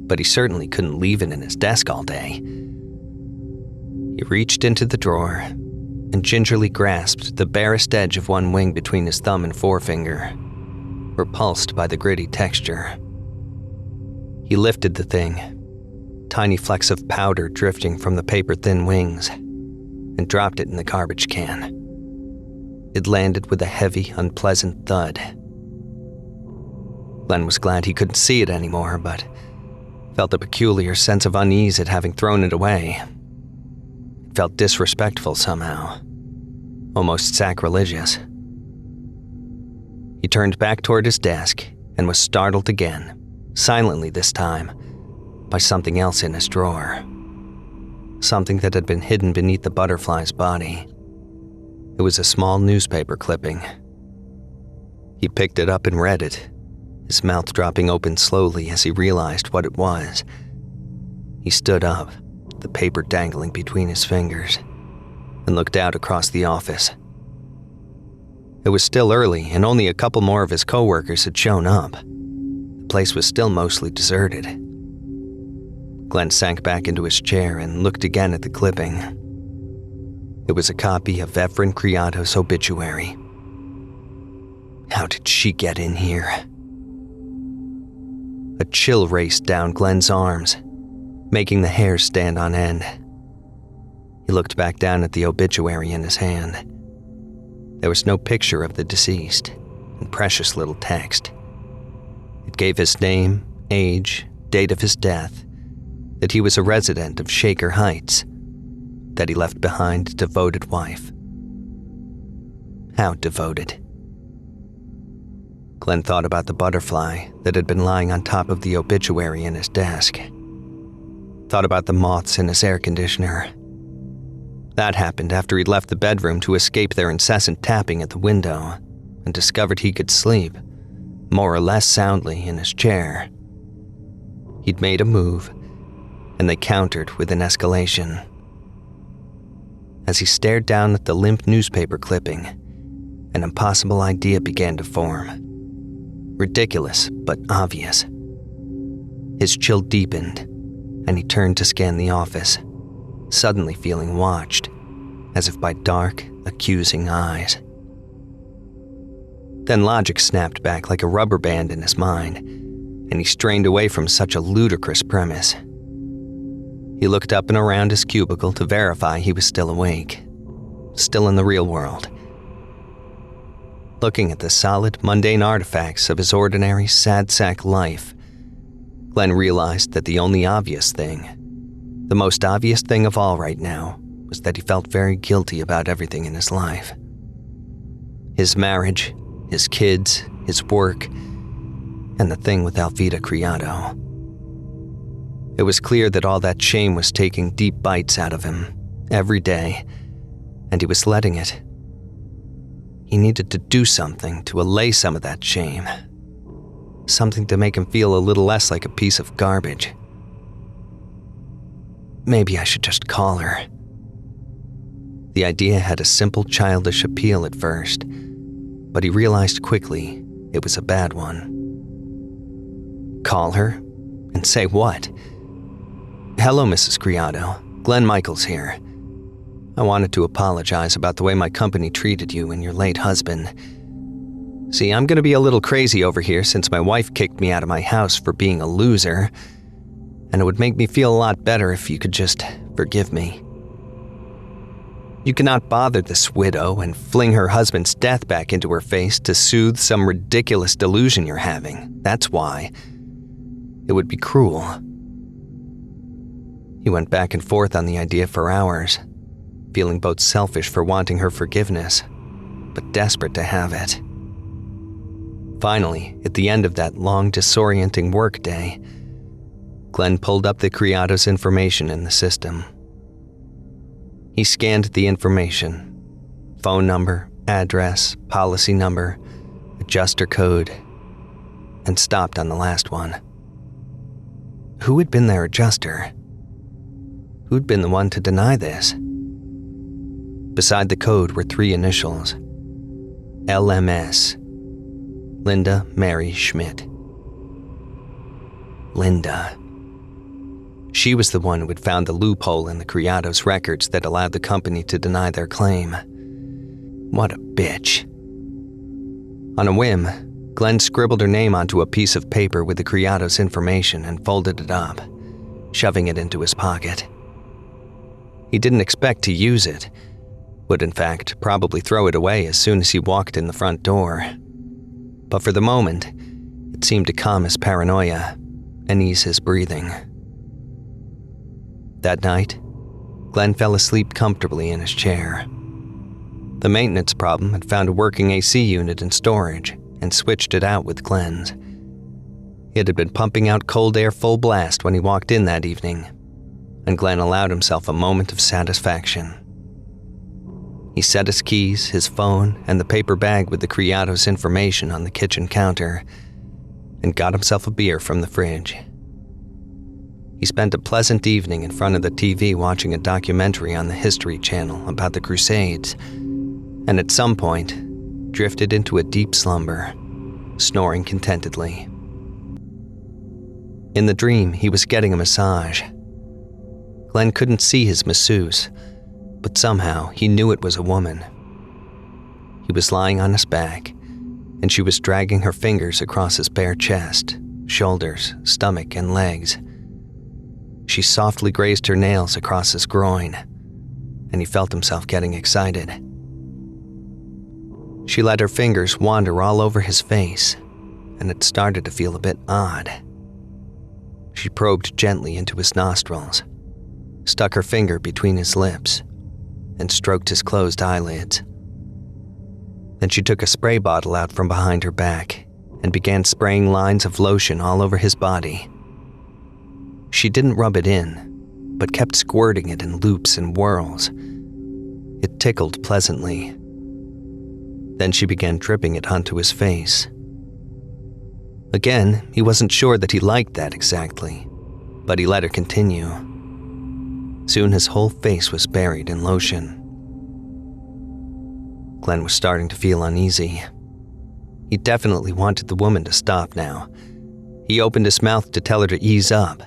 but he certainly couldn't leave it in his desk all day. He reached into the drawer and gingerly grasped the barest edge of one wing between his thumb and forefinger, repulsed by the gritty texture. He lifted the thing, tiny flecks of powder drifting from the paper-thin wings, and dropped it in the garbage can. It landed with a heavy, unpleasant thud. Glenn was glad he couldn't see it anymore, but felt a peculiar sense of unease at having thrown it away. It felt disrespectful somehow, almost sacrilegious. He turned back toward his desk and was startled again, silently this time, by something else in his drawer. Something that had been hidden beneath the butterfly's body. It was a small newspaper clipping. He picked it up and read it, his mouth dropping open slowly as he realized what it was. He stood up, the paper dangling between his fingers, and looked out across the office. It was still early, and only a couple more of his coworkers had shown up. The place was still mostly deserted. Glenn sank back into his chair and looked again at the clipping. It was a copy of Ephraim Criado's obituary. How did she get in here? A chill raced down Glenn's arms, making the hairs stand on end. He looked back down at the obituary in his hand. There was no picture of the deceased, and precious little text. It gave his name, age, date of his death, that he was a resident of Shaker Heights, that he left behind a devoted wife. How devoted? Glenn thought about the butterfly that had been lying on top of the obituary in his desk. Thought about the moths in his air conditioner. That happened after he'd left the bedroom to escape their incessant tapping at the window and discovered he could sleep, more or less soundly, in his chair. He'd made a move, and they countered with an escalation. As he stared down at the limp newspaper clipping, an impossible idea began to form. Ridiculous, but obvious. His chill deepened, and he turned to scan the office, suddenly feeling watched, as if by dark, accusing eyes. Then logic snapped back like a rubber band in his mind, and he strained away from such a ludicrous premise. He looked up and around his cubicle to verify he was still awake, still in the real world. Looking at the solid, mundane artifacts of his ordinary, sad sack life, Glenn realized that the only obvious thing, the most obvious thing of all right now, was that he felt very guilty about everything in his life. His marriage, his kids, his work, and the thing with Alvida Criado. It was clear that all that shame was taking deep bites out of him, every day, and he was letting it. He needed to do something to allay some of that shame. Something to make him feel a little less like a piece of garbage. Maybe I should just call her. The idea had a simple childish appeal at first, but he realized quickly it was a bad one. Call her? And say what? Hello, Mrs. Criado. Glenn Michels here. I wanted to apologize about the way my company treated you and your late husband. See, I'm going to be a little crazy over here since my wife kicked me out of my house for being a loser, and it would make me feel a lot better if you could just forgive me. You cannot bother this widow and fling her husband's death back into her face to soothe some ridiculous delusion you're having. That's why. It would be cruel. He went back and forth on the idea for hours, feeling both selfish for wanting her forgiveness, but desperate to have it. Finally, at the end of that long, disorienting workday, Glenn pulled up the Criado's information in the system. He scanned the information: phone number, address, policy number, adjuster code, and stopped on the last one. Who had been their adjuster? Who'd been the one to deny this? Beside the code were 3 initials. LMS. Linda Mary Schmidt. Linda. She was the one who had found the loophole in the Criados records that allowed the company to deny their claim. What a bitch. On a whim, Glenn scribbled her name onto a piece of paper with the Criados information and folded it up, shoving it into his pocket. He didn't expect to use it, would in fact probably throw it away as soon as he walked in the front door. But for the moment, it seemed to calm his paranoia and ease his breathing. That night, Glenn fell asleep comfortably in his chair. The maintenance problem had found a working AC unit in storage and switched it out with Glenn's. It had been pumping out cold air full blast when he walked in that evening, and Glenn allowed himself a moment of satisfaction. He set his keys, his phone, and the paper bag with the Criados information on the kitchen counter and got himself a beer from the fridge. He spent a pleasant evening in front of the TV watching a documentary on the History Channel about the Crusades, and at some point, drifted into a deep slumber, snoring contentedly. In the dream, he was getting a massage. Glenn couldn't see his masseuse, but somehow he knew it was a woman. He was lying on his back, and she was dragging her fingers across his bare chest, shoulders, stomach, and legs. She softly grazed her nails across his groin, and he felt himself getting excited. She let her fingers wander all over his face, and it started to feel a bit odd. She probed gently into his nostrils, stuck her finger between his lips, and stroked his closed eyelids. Then she took a spray bottle out from behind her back and began spraying lines of lotion all over his body. She didn't rub it in, but kept squirting it in loops and whirls. It tickled pleasantly. Then she began dripping it onto his face. Again, he wasn't sure that he liked that exactly, but he let her continue. Soon his whole face was buried in lotion. Glenn was starting to feel uneasy. He definitely wanted the woman to stop now. He opened his mouth to tell her to ease up,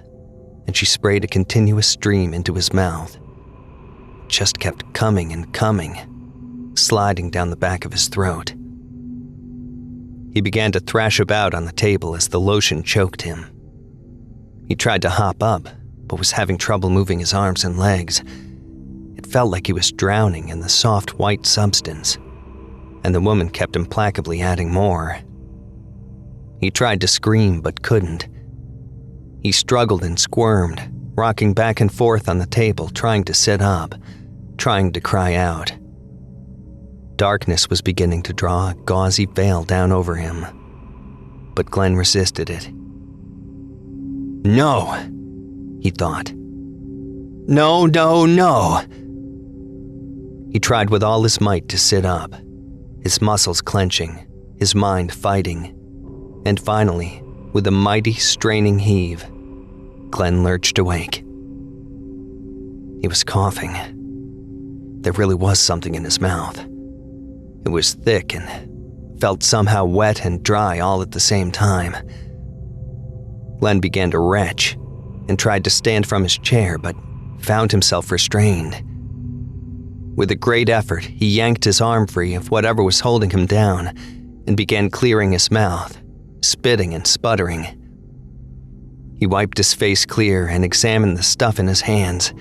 and she sprayed a continuous stream into his mouth. It just kept coming and coming, sliding down the back of his throat. He began to thrash about on the table as the lotion choked him. He tried to hop up, but was having trouble moving his arms and legs. It felt like he was drowning in the soft white substance, and the woman kept implacably adding more. He tried to scream but couldn't. He struggled and squirmed, rocking back and forth on the table, trying to sit up, trying to cry out. Darkness was beginning to draw a gauzy veil down over him, but Glenn resisted it. No, he thought. No, no, no. He tried with all his might to sit up, his muscles clenching, his mind fighting, and finally, with a mighty, straining heave, Glenn lurched awake. He was coughing. There really was something in his mouth. It was thick and felt somehow wet and dry all at the same time. Glenn began to retch and tried to stand from his chair, but found himself restrained. With a great effort, he yanked his arm free of whatever was holding him down and began clearing his mouth, spitting and sputtering. He wiped his face clear and examined the stuff in his hands.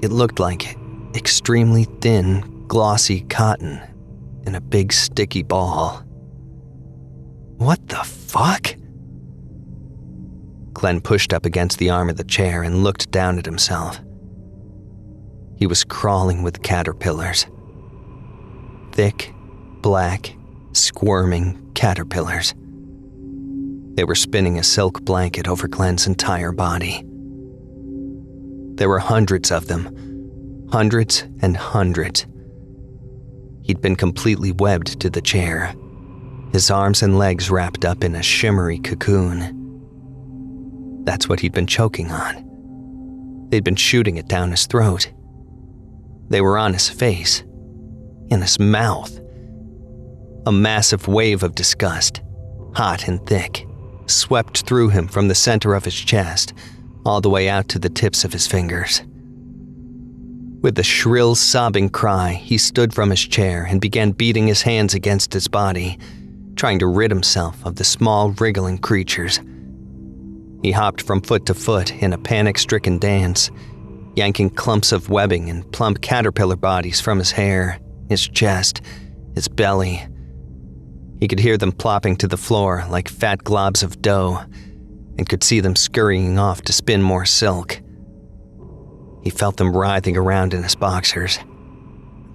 It looked like extremely thin, glossy cotton in a big sticky ball. What the fuck? Glenn pushed up against the arm of the chair and looked down at himself. He was crawling with caterpillars. Thick, black, squirming caterpillars. They were spinning a silk blanket over Glenn's entire body. There were hundreds of them, hundreds and hundreds. He'd been completely webbed to the chair, his arms and legs wrapped up in a shimmery cocoon. That's what he'd been choking on. They'd been shooting it down his throat. They were on his face, in his mouth. A massive wave of disgust, hot and thick, swept through him from the center of his chest, all the way out to the tips of his fingers. With a shrill, sobbing cry, he stood from his chair and began beating his hands against his body, trying to rid himself of the small, wriggling creatures. He hopped from foot to foot in a panic-stricken dance, yanking clumps of webbing and plump caterpillar bodies from his hair, his chest, his belly. He could hear them plopping to the floor like fat globs of dough, and could see them scurrying off to spin more silk. He felt them writhing around in his boxers,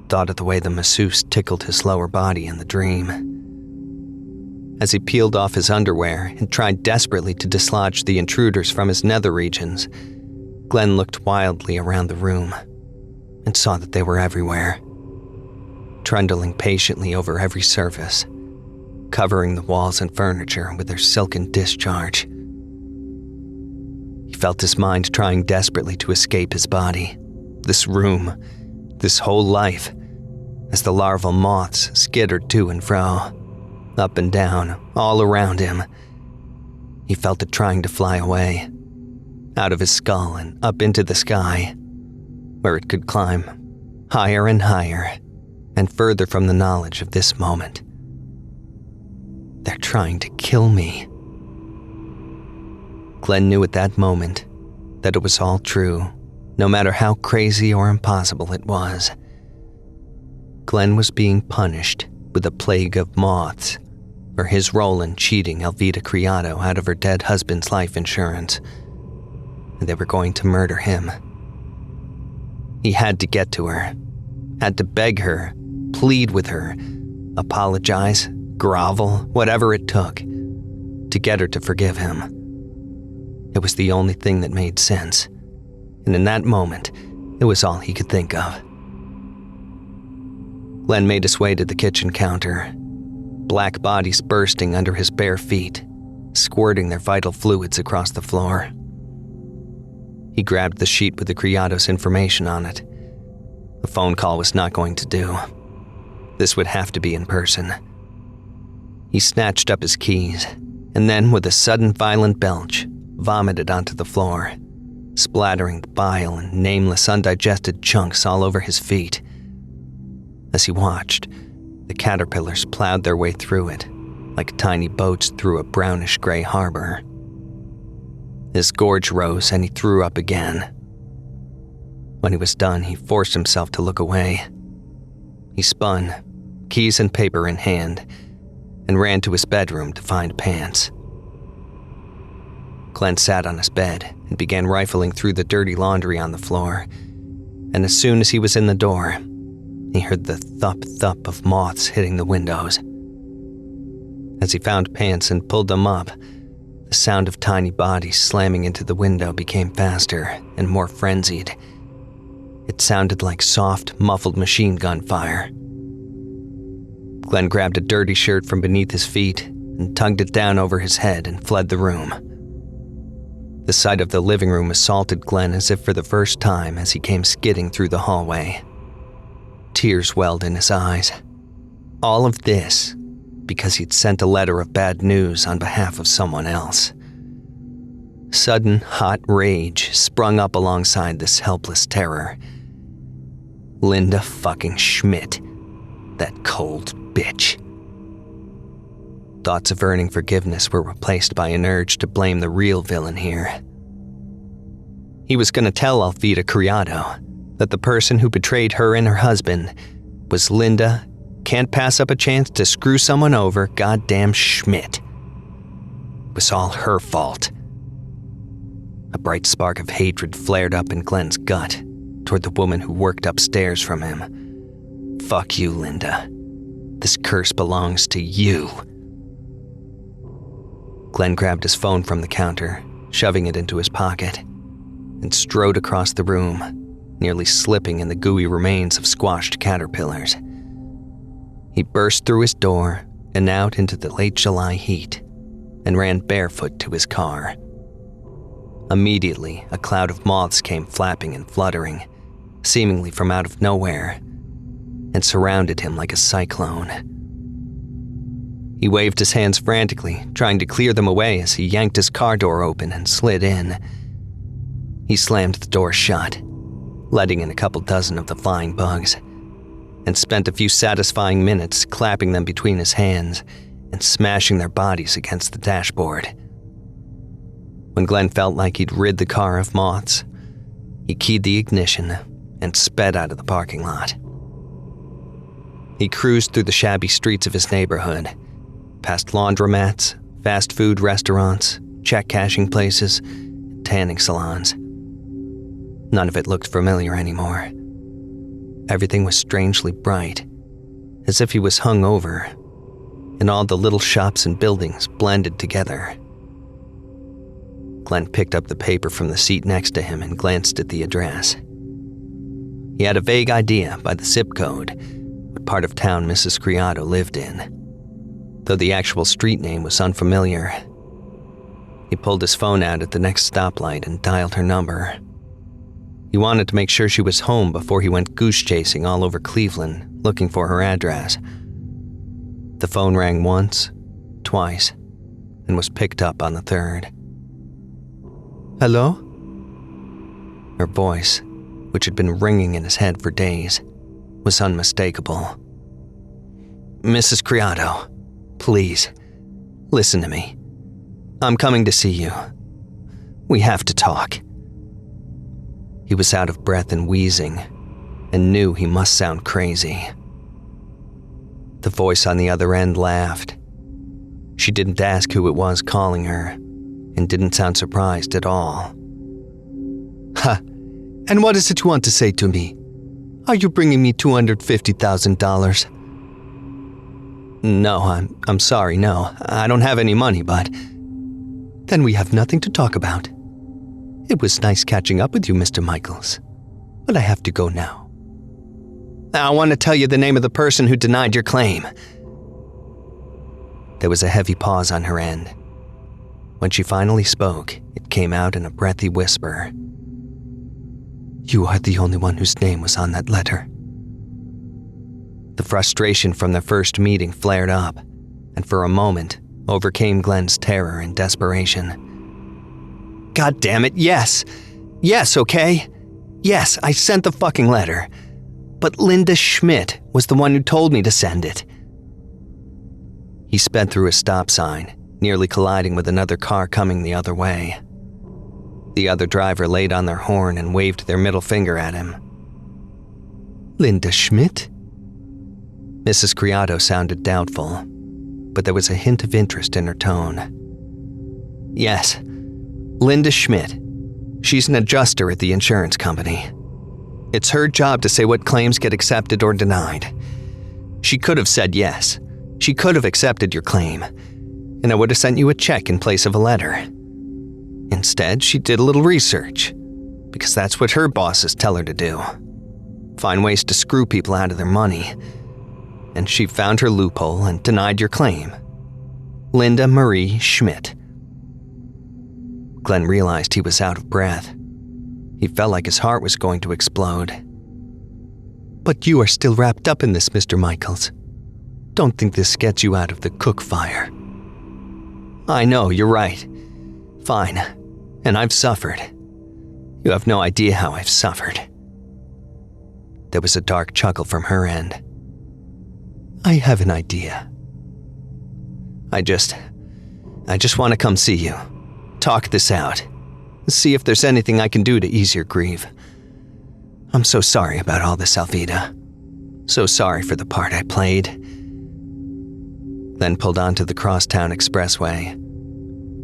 thought of the way the masseuse tickled his lower body in the dream. As he peeled off his underwear and tried desperately to dislodge the intruders from his nether regions, Glenn looked wildly around the room and saw that they were everywhere, trundling patiently over every surface, covering the walls and furniture with their silken discharge. He felt his mind trying desperately to escape his body, this room, this whole life, as the larval moths skittered to and fro, up and down, all around him. He felt it trying to fly away, out of his skull and up into the sky, where it could climb higher and higher, and further from the knowledge of this moment. They're trying to kill me. Glenn knew at that moment that it was all true, no matter how crazy or impossible it was. Glenn was being punished with a plague of moths for his role in cheating Elvita Criado out of her dead husband's life insurance, and they were going to murder him. He had to get to her, had to beg her, plead with her, apologize, grovel, whatever it took, to get her to forgive him. It was the only thing that made sense, and in that moment, it was all he could think of. Glenn made his way to the kitchen counter, black bodies bursting under his bare feet, squirting their vital fluids across the floor. He grabbed the sheet with the Criado's information on it. A phone call was not going to do. This would have to be in person. He snatched up his keys, and then, with a sudden violent belch, vomited onto the floor, splattering bile and nameless undigested chunks all over his feet. As he watched, the caterpillars plowed their way through it, like tiny boats through a brownish-gray harbor. His gorge rose and he threw up again. When he was done, he forced himself to look away. He spun, keys and paper in hand, and ran to his bedroom to find pants. Glenn sat on his bed and began rifling through the dirty laundry on the floor, and as soon as he was in the door, he heard the thup-thup of moths hitting the windows. As he found pants and pulled them up, the sound of tiny bodies slamming into the window became faster and more frenzied. It sounded like soft, muffled machine gun fire. Glenn grabbed a dirty shirt from beneath his feet and tugged it down over his head and fled the room. The sight of the living room assaulted Glenn as if for the first time as he came skidding through the hallway. Tears welled in his eyes. All of this because he'd sent a letter of bad news on behalf of someone else. Sudden, hot rage sprung up alongside this helpless terror. Linda fucking Schmidt. That cold bitch. Thoughts of earning forgiveness were replaced by an urge to blame the real villain here. He was going to tell Elvita Criado that the person who betrayed her and her husband was Linda can't pass up a chance to screw someone over goddamn Schmidt. It was all her fault. A bright spark of hatred flared up in Glenn's gut toward the woman who worked upstairs from him. Fuck you, Linda. This curse belongs to you. Glenn grabbed his phone from the counter, shoving it into his pocket, and strode across the room, nearly slipping in the gooey remains of squashed caterpillars. He burst through his door and out into the late July heat and ran barefoot to his car. Immediately, a cloud of moths came flapping and fluttering, seemingly from out of nowhere, and surrounded him like a cyclone. He waved his hands frantically, trying to clear them away as he yanked his car door open and slid in. He slammed the door shut, letting in a couple dozen of the flying bugs, and spent a few satisfying minutes clapping them between his hands and smashing their bodies against the dashboard. When Glenn felt like he'd rid the car of moths, he keyed the ignition and sped out of the parking lot. He cruised through the shabby streets of his neighborhood, past laundromats, fast food restaurants, check cashing places, tanning salons. None of it looked familiar anymore. Everything was strangely bright, as if he was hung over, and all the little shops and buildings blended together. Glenn picked up the paper from the seat next to him and glanced at the address. He had a vague idea by the zip code what part of town Mrs. Criado lived in, though the actual street name was unfamiliar. He pulled his phone out at the next stoplight and dialed her number. He wanted to make sure she was home before he went goose chasing all over Cleveland looking for her address. The phone rang once, twice, and was picked up on the third. "Hello?" Her voice, which had been ringing in his head for days, was unmistakable. "Mrs. Criado, please, listen to me. I'm coming to see you. We have to talk." He was out of breath and wheezing, and knew he must sound crazy. The voice on the other end laughed. She didn't ask who it was calling her, and didn't sound surprised at all. "Ha! And what is it you want to say to me? Are you bringing me $250,000? No, I'm sorry, no. I don't have any money, but... Then we have nothing to talk about. It was nice catching up with you, Mr. Michels, but I have to go now. I want to tell you the name of the person who denied your claim." There was a heavy pause on her end. When she finally spoke, it came out in a breathy whisper. "You are the only one whose name was on that letter." The frustration from their first meeting flared up, and for a moment, overcame Glenn's terror and desperation. "God damn it, yes! Yes, okay? Yes, I sent the fucking letter. But Linda Schmidt was the one who told me to send it." He sped through a stop sign, nearly colliding with another car coming the other way. The other driver laid on their horn and waved their middle finger at him. "Linda Schmidt?" Mrs. Criado sounded doubtful, but there was a hint of interest in her tone. "Yes, Linda Schmidt. She's an adjuster at the insurance company. It's her job to say what claims get accepted or denied. She could have said yes. She could have accepted your claim, and I would have sent you a check in place of a letter. Instead, she did a little research, because that's what her bosses tell her to do. Find ways to screw people out of their money. And she found her loophole and denied your claim. Linda Marie Schmidt." Glenn realized he was out of breath. He felt like his heart was going to explode. "But you are still wrapped up in this, Mr. Michels. Don't think this gets you out of the cook fire." "I know, you're right. Fine. And I've suffered. You have no idea how I've suffered." There was a dark chuckle from her end. "I have an idea. I just want to come see you. Talk this out. See if there's anything I can do to ease your grief. I'm so sorry about all this, Alvida. So sorry for the part I played." Then pulled onto the crosstown expressway.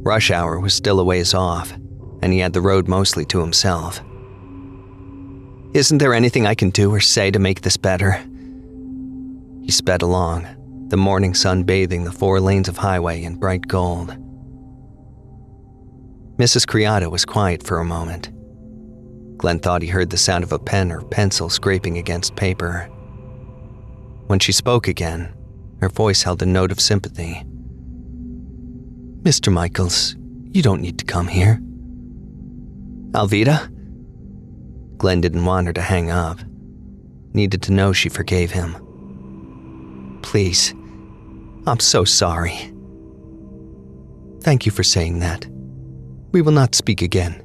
Rush hour was still a ways off, and he had the road mostly to himself. "Isn't there anything I can do or say to make this better?" He sped along, the morning sun bathing the 4 lanes of highway in bright gold. Mrs. Criado was quiet for a moment. Glenn thought he heard the sound of a pen or pencil scraping against paper. When she spoke again, her voice held a note of sympathy. "Mr. Michels, you don't need to come here. Alvida? Glenn didn't want her to hang up. Needed to know she forgave him. Please, I'm so sorry. Thank you for saying that. We will not speak again.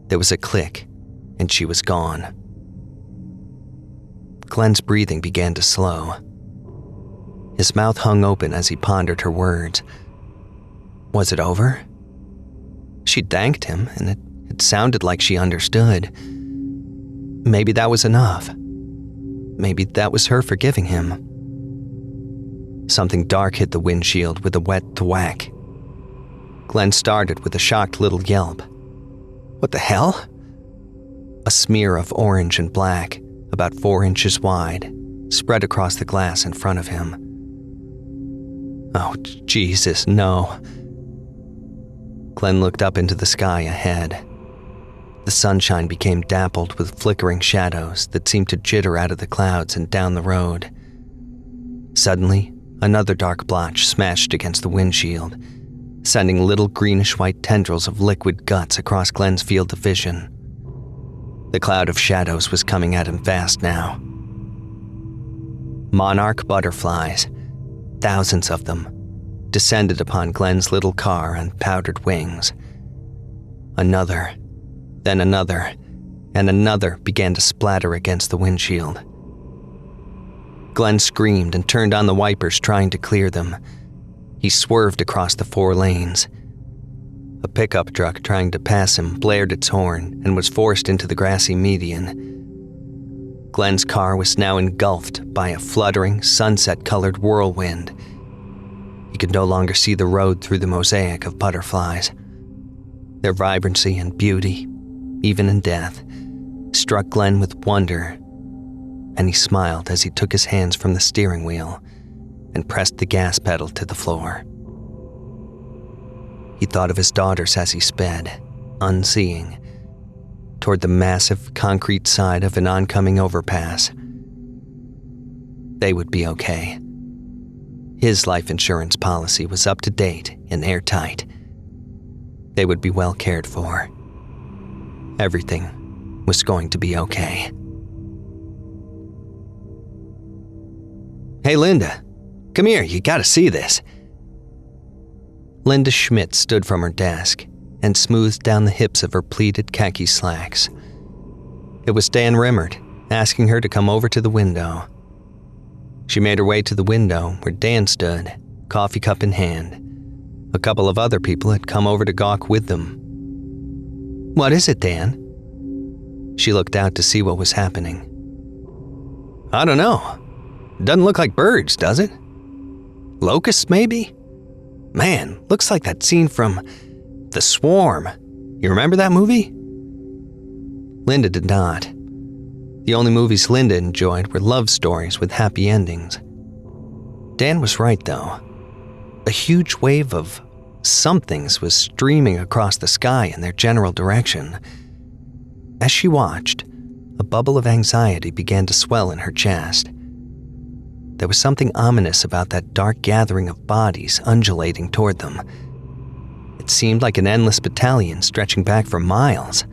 There was a click, and she was gone. Glenn's breathing began to slow. His mouth hung open as he pondered her words. Was it over? She thanked him, and it sounded like she understood. Maybe that was enough. Maybe that was her forgiving him. Something dark hit the windshield with a wet thwack. Glenn started with a shocked little yelp. What the hell? A smear of orange and black, about 4 inches wide, spread across the glass in front of him. Oh, Jesus, no. Glenn looked up into the sky ahead. The sunshine became dappled with flickering shadows that seemed to jitter out of the clouds and down the road. Suddenly, another dark blotch smashed against the windshield, sending little greenish-white tendrils of liquid guts across Glenn's field of vision. The cloud of shadows was coming at him fast now. Monarch butterflies, thousands of them, descended upon Glenn's little car on powdered wings. Another, then another, and another began to splatter against the windshield. Glenn screamed and turned on the wipers, trying to clear them. He swerved across the 4 lanes. A pickup truck trying to pass him blared its horn and was forced into the grassy median. Glenn's car was now engulfed by a fluttering, sunset-colored whirlwind. He could no longer see the road through the mosaic of butterflies. Their vibrancy and beauty, even in death, struck Glenn with wonder, and he smiled as he took his hands from the steering wheel and pressed the gas pedal to the floor. He thought of his daughters as he sped, unseeing, toward the massive concrete side of an oncoming overpass. They would be okay. His life insurance policy was up to date and airtight. They would be well cared for. Everything was going to be okay. Hey, Linda, come here, you gotta see this. Linda Schmidt stood from her desk and smoothed down the hips of her pleated khaki slacks. It was Dan Rimmert, asking her to come over to the window. She made her way to the window where Dan stood, coffee cup in hand. A couple of other people had come over to gawk with them. What is it, Dan? She looked out to see what was happening. I don't know. Doesn't look like birds, does it? Locusts, maybe? Man, looks like that scene from The Swarm. You remember that movie? Linda did not. The only movies Linda enjoyed were love stories with happy endings. Dan was right, though. A huge wave of somethings was streaming across the sky in their general direction. As she watched, a bubble of anxiety began to swell in her chest. There was something ominous about that dark gathering of bodies undulating toward them. It seemed like an endless battalion stretching back for miles.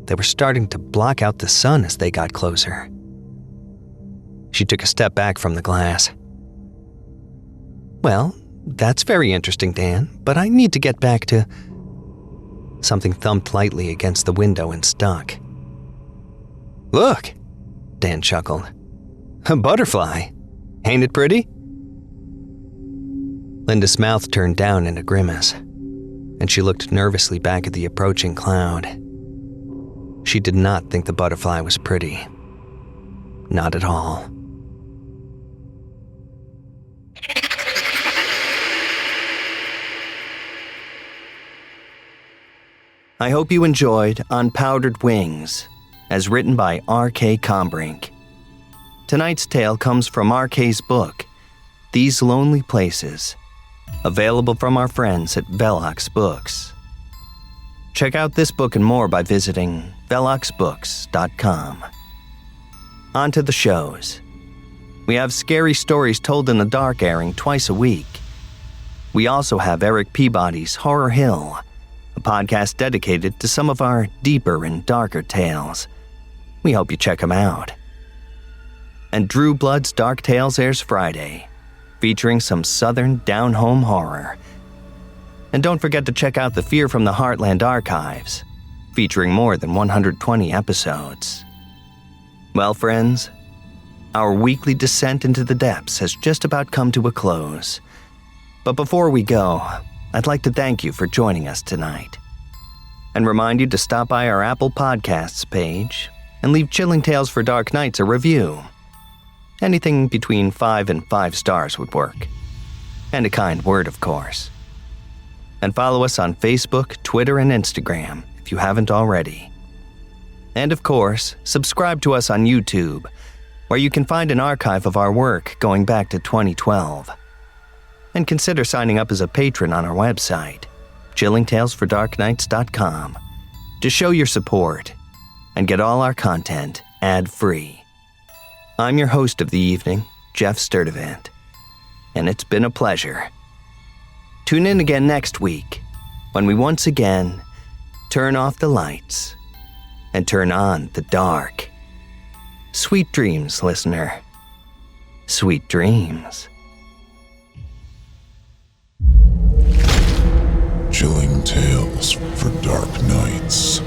They were starting to block out the sun as they got closer. She took a step back from the glass. Well, that's very interesting, Dan, but I need to get back to... Something thumped lightly against the window and stuck. Look, Dan chuckled. A butterfly. Ain't it pretty? Linda's mouth turned down in a grimace, and she looked nervously back at the approaching cloud. She did not think the butterfly was pretty. Not at all. I hope you enjoyed On Powdered Wings, as written by R.K. Kombrinck. Tonight's tale comes from R.K.'s book, These Lonely Places, available from our friends at Velox Books. Check out this book and more by visiting veloxbooks.com. On to the shows. We have Scary Stories Told in the Dark airing twice a week. We also have Eric Peabody's Horror Hill, a podcast dedicated to some of our deeper and darker tales. We hope you check them out. And Drew Blood's Dark Tales airs Friday, featuring some southern down-home horror. And don't forget to check out the Fear from the Heartland archives, featuring more than 120 episodes. Well, friends, our weekly descent into the depths has just about come to a close. But before we go, I'd like to thank you for joining us tonight, and remind you to stop by our Apple Podcasts page and leave Chilling Tales for Dark Nights a review. Anything between 5 and 5 stars would work. And a kind word, of course. And follow us on Facebook, Twitter, and Instagram if you haven't already. And of course, subscribe to us on YouTube, where you can find an archive of our work going back to 2012. And consider signing up as a patron on our website, chillingtalesfordarknights.com, to show your support and get all our content ad-free. I'm your host of the evening, Geoff Sturtevant, and it's been a pleasure. Tune in again next week when we once again turn off the lights and turn on the dark. Sweet dreams, listener. Sweet dreams. Chilling Tales for Dark Nights.